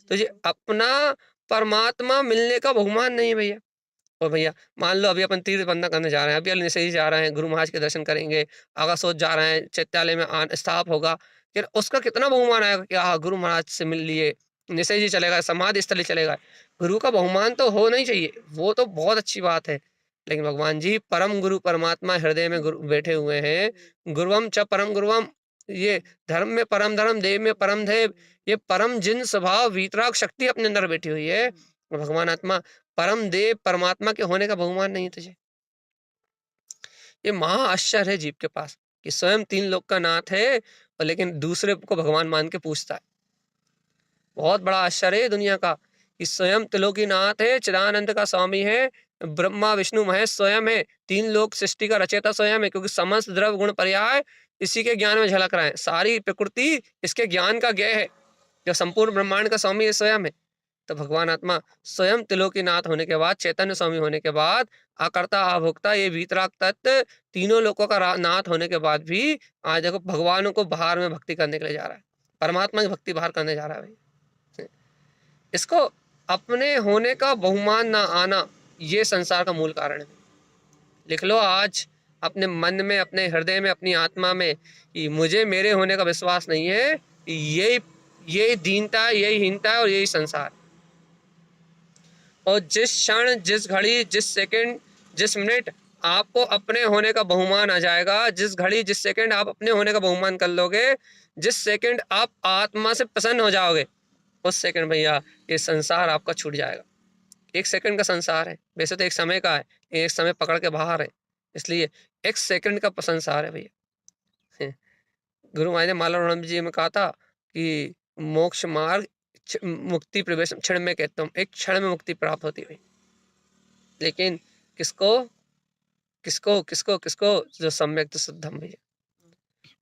तुझे अपना परमात्मा मिलने का बहुमान नहीं है भैया। और भैया मान लो अभी अपन तीर्थ बंधन करने जा रहे हैं, अभी निश्चय ही जा रहे हैं, गुरु महाराज के दर्शन करेंगे, आगासोच जा रहे हैं, चैत्यालय में स्थाप होगा, फिर उसका कितना बहुमान आएगा कि हाँ गुरु महाराज से मिल लिए, निश्चय जी चलेगा, समाधि स्थली चलेगा। गुरु का बहुमान तो होना ही चाहिए, वो तो बहुत अच्छी बात है, लेकिन भगवान जी परम गुरु परमात्मा हृदय में गुरु बैठे हुए हैं, गुरुवम च परम गुरुवम, ये धर्म में परम धर्म, देव में परम देव, ये परम जिन स्वभाव वीतराग शक्ति अपने अंदर बैठी हुई है। भगवान आत्मा परम देव परमात्मा के होने का बहुमान नहीं तुझे। ये महा आश्चर्य है जीव के पास कि स्वयं तीन लोक का नाथ है और लेकिन दूसरे को भगवान मान के पूछता है। बहुत बड़ा आश्चर्य है दुनिया का कि स्वयं त्रिलोकीनाथ है, चिदानंद का स्वामी है, ब्रह्मा विष्णु महेश स्वयं है, तीन लोक सृष्टि का रचयिता स्वयं है, क्योंकि समस्त द्रव्य गुण पर्याय इसी के ज्ञान में झलक रहा है, सारी प्रकृति इसके ज्ञान का ज्ञेय है, जो संपूर्ण ब्रह्मांड का स्वामी है स्वयं है। तो भगवान आत्मा स्वयं त्रिलोकीनाथ होने के बाद, चैतन्य स्वामी होने के बाद, आकर्ता आभोक्ता ये वीतराग तत्व तीनों लोकों का नाथ होने के बाद भी आज देखो भगवान को बाहर में भक्ति करने के लिए जा रहा है, परमात्मा की भक्ति बाहर करने जा रहा है भाई। इसको अपने होने का बहुमान ना आना, ये संसार का मूल कारण है। लिख लो आज अपने मन में, अपने हृदय में, अपनी आत्मा में कि मुझे मेरे होने का विश्वास नहीं है, यही दीनता है, यही हीनता है और यही संसार। और जिस क्षण, जिस घड़ी, जिस सेकंड, जिस मिनट आपको अपने होने का बहुमान आ जाएगा, जिस घड़ी जिस सेकंड आप अपने होने का बहुमान कर लोगे, जिस सेकंड आप आत्मा से प्रसन्न हो जाओगे, उस सेकंड भैया ये संसार आपका छूट जाएगा। एक सेकंड का संसार है, वैसे तो एक समय का है, एक समय पकड़ के बाहर है, इसलिए एक सेकंड का संसार है भैया। गुरु महाराज ने माला जी में कहा था कि मोक्ष मार्ग मुक्ति प्रवेश क्षण में कहता हूँ, एक क्षण में मुक्ति प्राप्त होती है, लेकिन किसको किसको किसको किसको जो सम्यक शुद्धम भैया,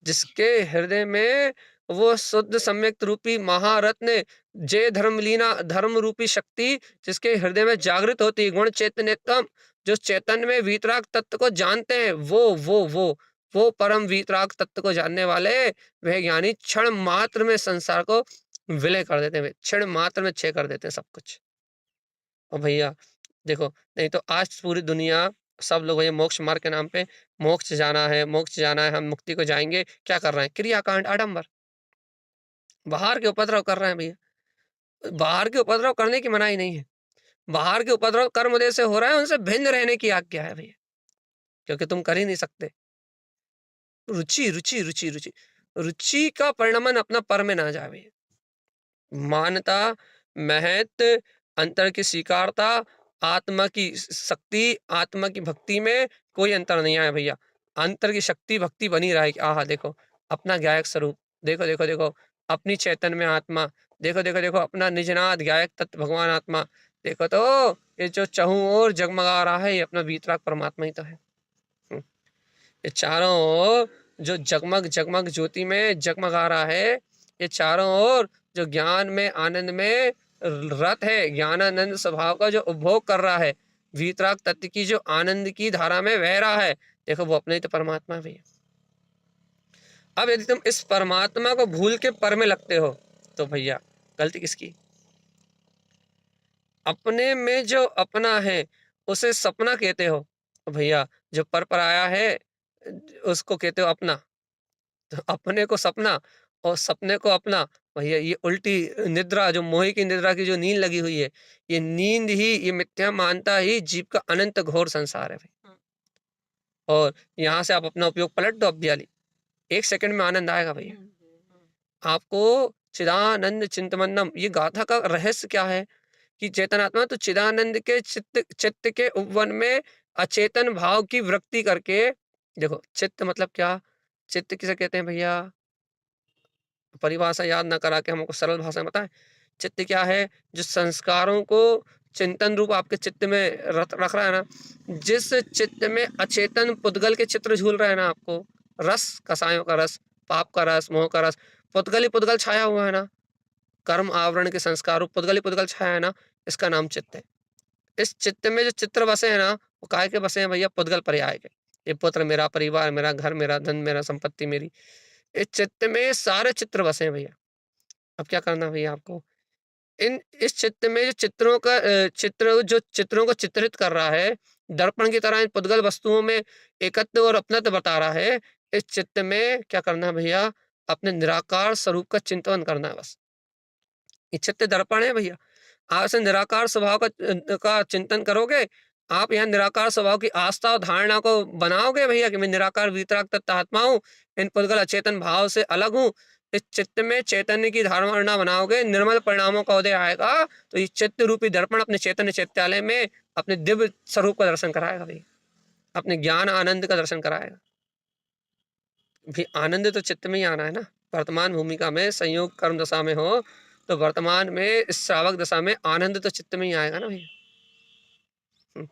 जिसके हृदय में वो शुद्ध सम्यक रूपी महारत्न जय धर्मलीना धर्म रूपी शक्ति जिसके हृदय में जागृत होती है, गुण चैतन्यतम, जो चैतन्य में वीतराग तत्व को जानते हैं, वो परम वीतराग तत्व को जानने वाले वह ज्ञानी क्षण मात्र में संसार को विलय कर देते हैं, क्षण मात्र में क्षय कर देते हैं सब कुछ। और भैया देखो, नहीं तो आज पूरी दुनिया सब लोग भैया मोक्ष मार्ग के नाम पे मोक्ष जाना है, मोक्ष जाना है, हम मुक्ति को जाएंगे, क्या कर रहे हैं, क्रियाकांड आडंबर, बाहर के उपद्रव कर रहे हैं भैया। बाहर के उपद्रव करने की मनाही नहीं है, बाहर के उपद्रव कर्म देह से हो रहा है, उनसे भिन्न रहने की आज्ञा है भैया, क्योंकि तुम कर ही नहीं सकते। रुचि रुचि रुचि रुचि रुचि का परिणमन अपना पर में ना जाए भैया। मानता, महत्व, अंतर की स्वीकारता, आत्मा की शक्ति, आत्मा की भक्ति में कोई अंतर नहीं आया भैया। अंतर की शक्ति भक्ति बनी रहेगी। आहा देखो अपना गायक स्वरूप, देखो देखो देखो अपनी चैतन्य में आत्मा, देखो देखो देखो अपना निजनाद गायक तत्व भगवान आत्मा, देखो तो ये जो चहु और जगमगा रहा है, ये अपना वीतराग परमात्मा ही तो है। ये चारों ओर जो जगमग जगमग ज्योति में जगमगा रहा है, ये चारों ओर जो ज्ञान में आनंद में रत है, ज्ञानानंद स्वभाव का जो उपभोग कर रहा है, वीतराग तत्व की जो आनंद की धारा में बह रहा है, देखो वो अपने ही तो परमात्मा भी है। अब यदि तुम इस परमात्मा को भूल के पर में लगते हो तो भैया गलती किसकी? अपने में जो अपना है उसे सपना कहते हो, तो भैया जो पर आया है उसको कहते हो अपना। तो अपने को सपना और सपने को अपना, भैया ये उल्टी निद्रा, जो मोह की निद्रा की जो नींद लगी हुई है, ये नींद ही, ये मिथ्या मानता ही जीव का अनंत घोर संसार है भाई। और यहाँ से आप अपना उपयोग पलट दो अब वाली, 1 सेकंड में आनंद आएगा भैया आपको। चिदानंद चिंतमन्नम, ये गाथा का रहस्य क्या है कि चेतनात्मा तो चिदानंद के चित्त के उपवन में अचेतन भाव की वृत्ति करके, देखो चित्त मतलब क्या, चित्त किसे कहते हैं भैया, परिभाषा याद ना करा के हमको सरल भाषा में बताएं। चित्त क्या है, जो संस्कारों को चिंतन रूप आपके चित्त में रख रहा है ना, जिस चित्त में अचेतन पुद्गल के चित्र झूल रहे हैं ना, आपको रस, कसायों का रस, पाप का रस, मोह का रस, पुद्गल ही पुद्गल छाया हुआ है ना, कर्म आवरण के संस्कार रूप पुद्गल ही पुद्गल छाया है ना, इसका नाम चित्त है। इस चित्त में जो चित्र बसे हैं ना, वो काय के बसे हैं भैया, पुद्गल पर्याय के। ये पुत्र मेरा, परिवार मेरा, घर मेरा, धन मेरा, संपत्ति मेरी, इस चित्त में सारे चित्र बसे हैं भैया। अब क्या करना है भैया आपको, इस चित्त में जो चित्रों का जो चित्रों को चित्रित कर रहा है, दर्पण की तरह इन पुद्गल वस्तुओं में एकत्व और अपनत्व बता रहा है, इस चित्त में क्या करना है भैया, अपने निराकार स्वरूप का चिंतन करना है बस। ये चित्त दर्पण है भैया, आप ऐसे निराकार स्वभाव का चिंतन करोगे, आप यहाँ निराकार स्वभाव की आस्था और धारणा को बनाओगे भैया कि मैं निराकार वीतराग तत्व आत्मा हूँ, इन पुद्गल अचेतन भाव से अलग हूँ। इस चित्त में चैतन्य की धारणा बनाओगे, निर्मल परिणामों का उदय आएगा, तो ये चित्त रूपी दर्पण अपने चैतन्य चैत्यालय में अपने दिव्य स्वरूप का दर्शन कराएगा भैया, अपने ज्ञान आनंद का दर्शन कराएगा भी। आनंद तो चित्त में ही आना है ना। वर्तमान भूमिका में संयोग कर्म दशा में हो, तो वर्तमान में इस श्रावक दशा में आनंद तो चित्त में ही आएगा ना भैया।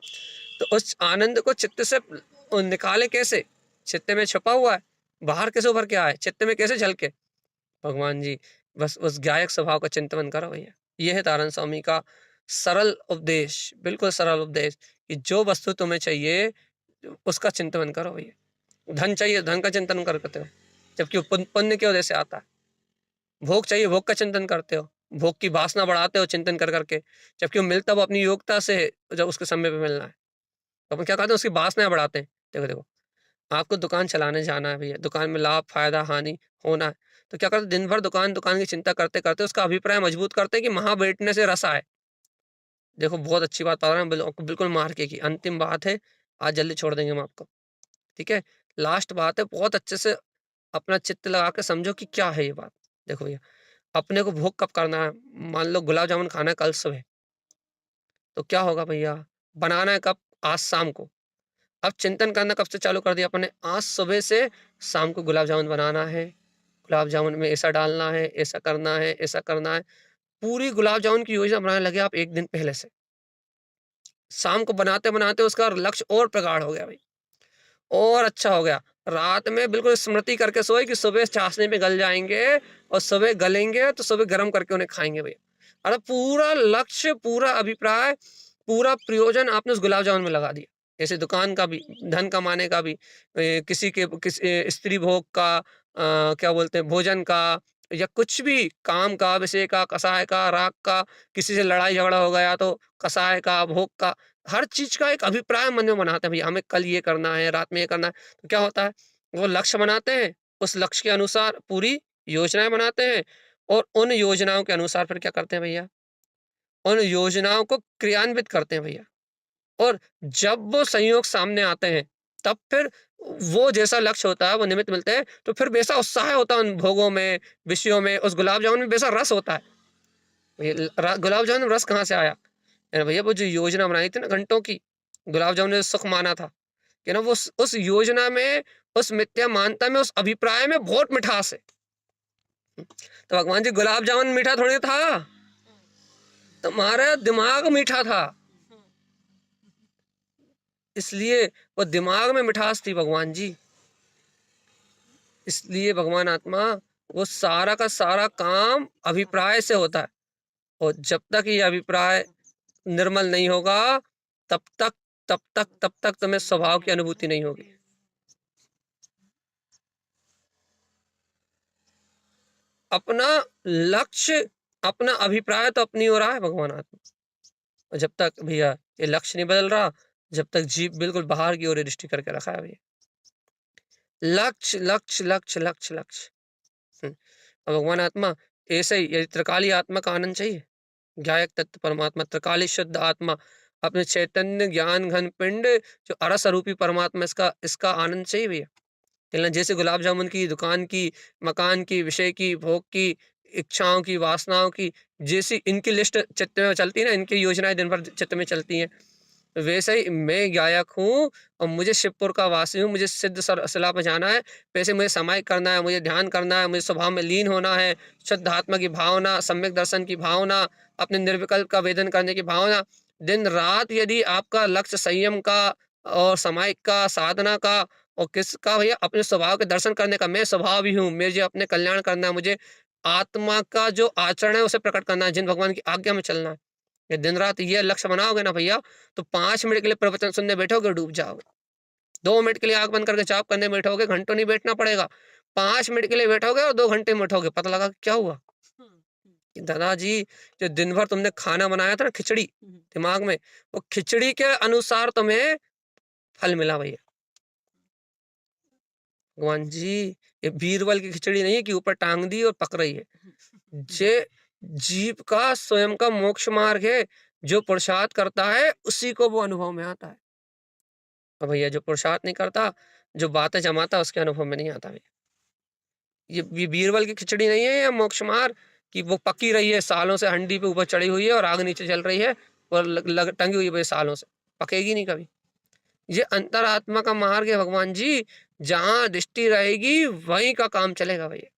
तो उस आनंद को चित्त से निकाले कैसे, चित्त में छुपा हुआ है, बाहर कैसे उभर के आए, चित्त में कैसे झलके, भगवान जी बस उस गायक स्वभाव का चिंतन करो भैया। यह है तारण स्वामी का सरल उपदेश, बिल्कुल सरल उपदेश कि जो वस्तु तुम्हें चाहिए उसका चिंतन करो भैया। धन चाहिए, धन का चिंतन करते हो, जबकि पुण्य के उद्देश्य से आता है। भोग चाहिए, भोग का चिंतन करते हो, भोग की वासना बढ़ाते हो चिंतन कर करके, जबकि वो मिलता वो अपनी योग्यता से है, जब उसके समय पे मिलना है तो अपन क्या करते हैं, उसकी वासनाएं बढ़ाते हैं। देखो देखो, आपको दुकान चलाने जाना है भैया, दुकान में लाभ फायदा हानि होना है, तो क्या करते हैं, दिन भर दुकान दुकान की चिंता करते करते उसका अभिप्राय मजबूत करते हैं कि वहां बैठने से रस आए। देखो बहुत अच्छी बात बता रहा हूँ, बिल्कुल मार्के की अंतिम बात है, आज जल्दी छोड़ देंगे हम आपको, ठीक है। लास्ट बात है, बहुत अच्छे से अपना चित्त लगा के समझो कि क्या है ये बात। देखो भैया, अपने को भोग कब करना है, मान लो गुलाब जामुन खाना है कल सुबह, तो क्या होगा भैया, बनाना है कब, आज शाम को। अब चिंतन करना कब से चालू कर दिया अपने, आज सुबह से शाम को गुलाब जामुन बनाना है, गुलाब जामुन में ऐसा डालना है, ऐसा करना है, ऐसा करना है, पूरी गुलाब जामुन की योजना बनाने लगे आप 1 दिन पहले से। शाम को बनाते बनाते उसका लक्ष्य और प्रगाढ़ हो गया भाई, और अच्छा हो गया। रात में बिल्कुल स्मृति करके सोए कि सुबह चाशनी में गल जाएंगे, और सुबह गलेंगे तो सुबह गर्म करके उन्हें खाएंगे भैया। अरे पूरा लक्ष्य, पूरा अभिप्राय, पूरा प्रयोजन आपने उस गुलाब जामुन में लगा दिया। जैसे दुकान का भी, धन कमाने का भी, स्त्री भोग का, क्या बोलते हैं, भोजन का, या कुछ भी काम का, विषय का, कसाय का, राग का, किसी से लड़ाई झगड़ा हो गया तो कसाय का, भोग का, हर चीज का एक अभिप्राय मन में बनाते हैं भैया, हमें कल ये करना है, रात में ये करना है। तो क्या होता है, वो लक्ष्य बनाते हैं, उस लक्ष्य के अनुसार पूरी योजनाएं बनाते हैं, और उन योजनाओं के अनुसार फिर क्या करते हैं भैया, उन योजनाओं को क्रियान्वित करते हैं भैया। और जब वो संयोग सामने आते हैं, तब फिर वो जैसा लक्ष्य होता है, वो निमित्त मिलते हैं, तो फिर वैसा उत्साह होता है उन भोगों में, विषयों में, उस गुलाब जामुन में वैसा रस होता है। गुलाब जामुन में रस कहाँ से आया, अरे भैया वो जो योजना बनाई थी ना घंटों की, गुलाब जामुन ने सुख माना था कि ना, वो उस योजना में, उस मिथ्या मानता में, उस अभिप्राय में बहुत मिठास है। तो भगवान जी, गुलाब जामुन मीठा थोड़ी था, तुम्हारा दिमाग मीठा था, इसलिए वो दिमाग में मिठास थी भगवान जी। इसलिए भगवान आत्मा, वो सारा का सारा काम अभिप्राय से होता है, और जब तक ये अभिप्राय निर्मल नहीं होगा, तब तक तब तक तुम्हें स्वभाव की अनुभूति नहीं होगी। अपना लक्ष्य, अपना अभिप्राय तो अपनी ओर है भगवान आत्मा, और जब तक भैया ये लक्ष्य नहीं बदल रहा, जब तक जीव बिल्कुल बाहर की ओर दृष्टि करके रखा है भैया, लक्ष्य लक्ष्य लक्ष्य लक्ष्य लक्ष्य। और भगवान आत्मा ऐसे ही यदि त्रिकाली आत्मा का आनंद चाहिए, ज्ञायक तत्व परमात्मा त्रिकाली शुद्ध आत्मा अपने चैतन्य ज्ञान घन पिंड जो अरस रूपी परमात्मा, इसका इसका आनंद चाहिए भैया। कहना जैसे गुलाब जामुन की दुकान की, मकान की, विषय की, भोग की, इच्छाओं की, वासनाओं की, जैसी इनकी लिस्ट चित्त में चलती है ना, इनकी योजनाएं दिन भर चित्त में चलती हैं, वैसे ही मैं गायक हूँ और मुझे शिवपुर का वासी हूँ, मुझे सिद्ध शिला पे जाना है, वैसे मुझे समाहित करना है, मुझे ध्यान करना है, मुझे स्वभाव में लीन होना है, शुद्ध आत्मा की भावना, सम्यक दर्शन की भावना, अपने निर्विकल्प का वेदन करने की भावना। दिन रात यदि आपका लक्ष्य संयम का और समाहित का, साधना का और किसका भैया, अपने स्वभाव के दर्शन करने का, मैं स्वभाव ही हूँ, मुझे अपने कल्याण करना है, मुझे आत्मा का जो आचरण है उसे प्रकट करना है, जिन भगवान की आज्ञा में चलना है। ये दिन रात ये लक्ष्य बनाओगे ना भैया, तो 5 मिनट के लिए प्रवचन सुनने बैठोगे डूब जाओगे। 2 मिनट के लिए आंख बंद करके जाप करने बैठोगे, घंटों नहीं बैठना पड़ेगा। 5 मिनट के लिए बैठोगे और 2 घंटे में बैठोगे, पता लगा कि क्या हुआ कि दादाजी, जो दिन भर तुमने खाना बनाया था ना, खिचड़ी दिमाग में, वो खिचड़ी के अनुसार तुम्हें फल मिला भैया। भगवान जी, ये बीरबल की खिचड़ी नहीं है कि ऊपर टांग दी और पक रही है। ये जीव का स्वयं का मोक्ष मार्ग है, जो पुरुषार्थ करता है उसी को वो अनुभव में आता है। और भैया जो पुरुषार्थ नहीं करता, जो बातें जमाता, उसके अनुभव में नहीं आता भैया। ये बीरबल की खिचड़ी नहीं है, ये मोक्ष मार्ग कि वो पकी रही है सालों से, हंडी पे ऊपर चढ़ी हुई है और आग नीचे चल रही है और टंगी हुई है सालों से, पकेगी नहीं कभी। ये अंतरात्मा का मार्ग है भगवान जी, जहां दृष्टि रहेगी वहीं का काम चलेगा भैया।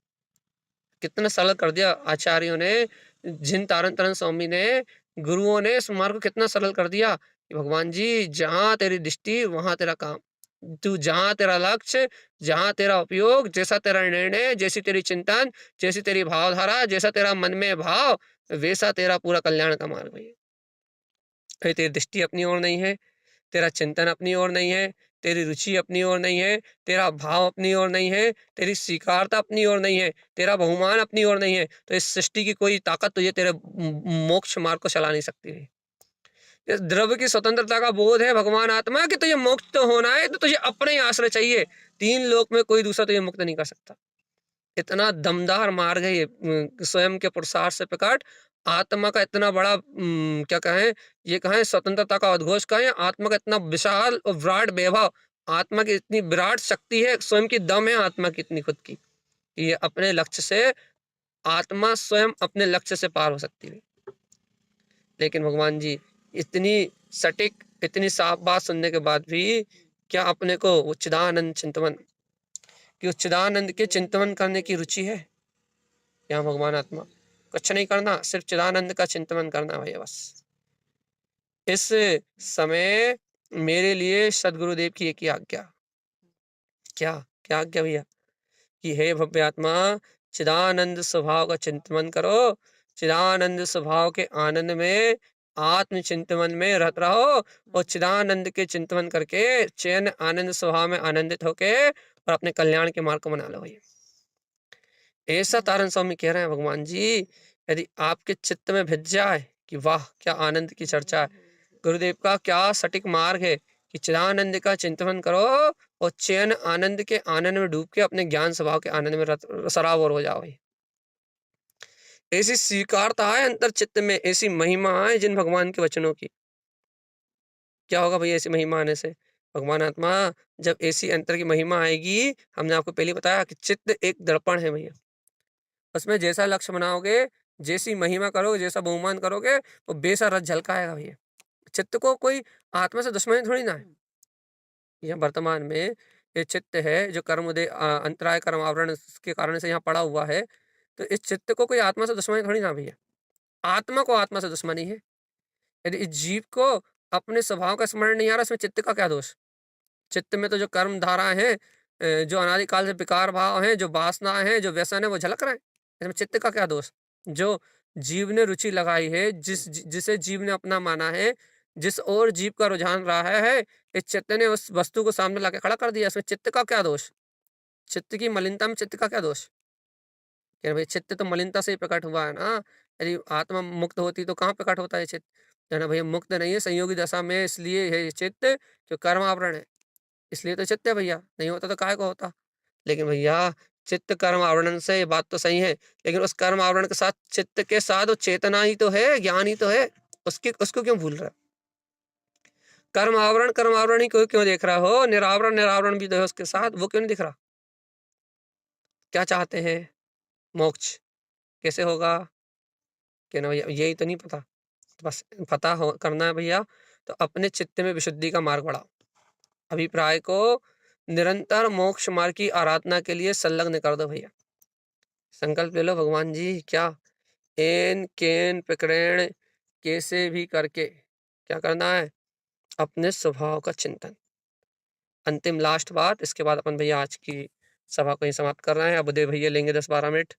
कितना सरल कर दिया आचार्यों ने, जिन तारण तरण स्वामी ने, गुरुओं ने इस मार्ग को कितना सरल कर दिया कि भगवान जी, जहां तेरी दृष्टि वहां तेरा काम, तू जहां तेरा लक्ष्य, जहां तेरा उपयोग, जैसा तेरा निर्णय, जैसी तेरी चिंतन, जैसी तेरी भावधारा, जैसा तेरा मन में भाव, वैसा तेरा पूरा कल्याण का मार्ग भैया। कहीं तेरी दृष्टि अपनी ओर नहीं है, तेरा चिंतन अपनी ओर नहीं है, तेरी रुचि अपनी ओर नहीं है, तेरा भाव अपनी ओर नहीं है, तेरी स्वीकारता अपनी ओर नहीं है, तेरा बहुमान अपनी ओर नहीं है, तो इस सृष्टि की कोई ताकत तुझे तेरे मोक्ष मार्ग को चला नहीं सकती है। इस द्रव्य की स्वतंत्रता का बोध है भगवान आत्मा कि तुझे मोक्ष तो होना है, तो तुझे अपने ही आश्रय चाहिए। 3 लोक में कोई दूसरा तुझे मुक्त नहीं कर सकता। इतना दमदार मार्ग है ये, स्वयं के पुरुषार्थ से प्रकट आत्मा का इतना बड़ा, क्या कहें, ये कहें स्वतंत्रता का उद्घोष कहें, आत्मा का इतना विशाल और विराट वैभव, आत्मा की इतनी विराट शक्ति है, स्वयं की दम है आत्मा की इतनी खुद की कि ये अपने लक्ष्य से, आत्मा स्वयं अपने लक्ष्य से पार हो सकती है। लेकिन भगवान जी, इतनी सटीक, इतनी साफ बात सुनने के बाद भी क्या अपने को वो चिदानंद चिंतवन, कि उस चिदानंद के चिंतन करने की रुचि है? यहाँ भगवान आत्मा कुछ नहीं करना, सिर्फ चिदानंद का चिंतन करना भैया बस। इस समय मेरे लिए सदगुरुदेव की एक ही आज्ञा, क्या क्या आज्ञा भैया, कि हे भव्य आत्मा, चिदानंद स्वभाव का चिंतन करो, चिदानंद स्वभाव के आनंद में, आत्म चिंतन में रत रहो और चिदानंद के चिंतन करके चैन आनंद स्वभाव में आनंदित होके और अपने कल्याण के मार्ग को बना लो भैया। ऐसा तारण स्वामी कह रहे हैं भगवान जी, यदि आपके चित्त में भिज जाए कि वाह क्या आनंद की चर्चा है, गुरुदेव का क्या सटीक मार्ग है कि चिदानंद का चिंतन करो और चैन आनंद के आनंद में डूब के अपने ज्ञान स्वभाव के आनंद में सराबोर हो जाओ भाई। ऐसी स्वीकारता है अंतर चित्त में, ऐसी महिमा है जिन भगवान के वचनों की। क्या होगा भैया ऐसी महिमा आने से? भगवान आत्मा, जब ऐसी अंतर की महिमा आएगी, हमने आपको पहले बताया कि चित्त एक दर्पण है भैया, उसमें जैसा लक्ष्य बनाओगे, जैसी महिमा करोगे, जैसा बहुमान करोगे, वो बेसा रथ झलकाएगा भैया। चित्त को कोई आत्मा से दुश्मनी थोड़ी ना है। यह वर्तमान में ये चित्त है जो अंतराय कर्म आवरण के कारण से यहाँ पड़ा हुआ है, तो इस चित्त को कोई आत्मा से दुश्मनी थोड़ी ना भैया। आत्मा को आत्मा से दुश्मनी है। यदि इस जीव को अपने स्वभाव का स्मरण नहीं आ रहा, इसमें चित्त का क्या दोष? चित्त में तो जो कर्म धारा है, जो अनादिकाल से विकार भाव है, जो वासना है, जो व्यसन है, वो झलक रहा है। इसमें चित्त का क्या दोष? जो जीव ने रुचि लगाई है, जिसे जीव ने अपना माना है, जिस ओर जीव का रुझान रहा है, इस चित्त ने उस वस्तु को सामने लाके खड़ा कर दिया। इसमें चित्त का क्या दोष? चित्त की मलिनता में चित्त का क्या दोष? कि भाई चित्त तो मलिनता से ही प्रकट हुआ है ना। यदि आत्मा मुक्त होती तो कहाँ प्रकट होता है चित्त? है ना भैया, मुक्त नहीं है, संयोगी दशा में, इसलिए है ये चित्त जो कर्म आवरण है, इसलिए तो चित्त है भैया, नहीं होता तो काहे को होता। लेकिन भैया चित्त कर्म आवरण से, ये बात तो सही है, लेकिन उस कर्म आवरण के साथ, चित्त के साथ वो चेतना ही तो है, ज्ञान ही तो है, उसको क्यों भूल रहा है? कर्म आवरण ही क्यों देख रहा हो? निरावरण भी तो है उसके साथ, वो क्यों नहीं दिख रहा? क्या चाहते हैं? मोक्ष कैसे होगा? कि ना भैया यही तो नहीं पता, तो बस पता हो करना है भैया, तो अपने चित्त में विशुद्धि का मार्ग बढ़ाओ, अभिप्राय को निरंतर मोक्ष मार्ग की आराधना के लिए संलग्न कर दो भैया। संकल्प ले लो, भगवान जी क्या एन केन प्रकरण कैसे भी करके क्या करना है? अपने स्वभाव का चिंतन। अंतिम लास्ट बात, इसके बाद अपन भैया आज की सभा को ही समाप्त कर रहे हैं। अब उदय भैया लेंगे 10-12 मिनट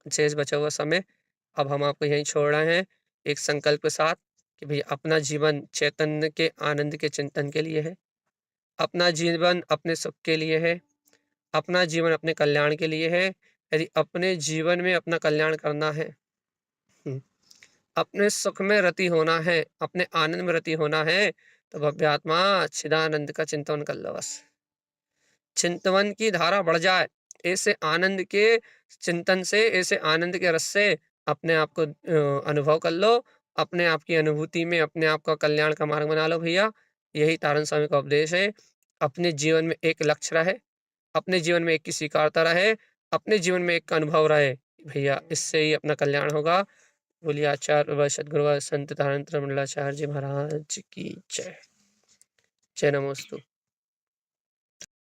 शेष बचा हुआ समय। अब हम आपको यहीं छोड़ रहे हैं एक संकल्प के साथ कि भैया अपना जीवन चैतन्य के आनंद के चिंतन के लिए है, अपना जीवन अपने सुख के लिए है, अपना जीवन अपने कल्याण के लिए है। यदि अपने जीवन में अपना कल्याण करना है, अपने सुख में रति होना है, अपने आनंद में रति होना है, तो भव्यात्मा चिदानंद का चिंतन कर लो बस। चिंतवन की धारा बढ़ जाए, ऐसे आनंद के चिंतन से, ऐसे आनंद के रस से अपने आप को अनुभव कर लो, अपने आप की अनुभूति में अपने आप का कल्याण का मार्ग बना लो भैया। यही तारण स्वामी का उपदेश है। अपने जीवन में एक लक्ष्य रहे, अपने जीवन में एक की स्वीकारता रहे, अपने जीवन में एक का अनुभव रहे भैया, इससे ही अपना कल्याण होगा। बोलिए आचार्य व सदगुरु व संत तारण मंडलाचार्य जी महाराज की जय। जय नमोस्तु।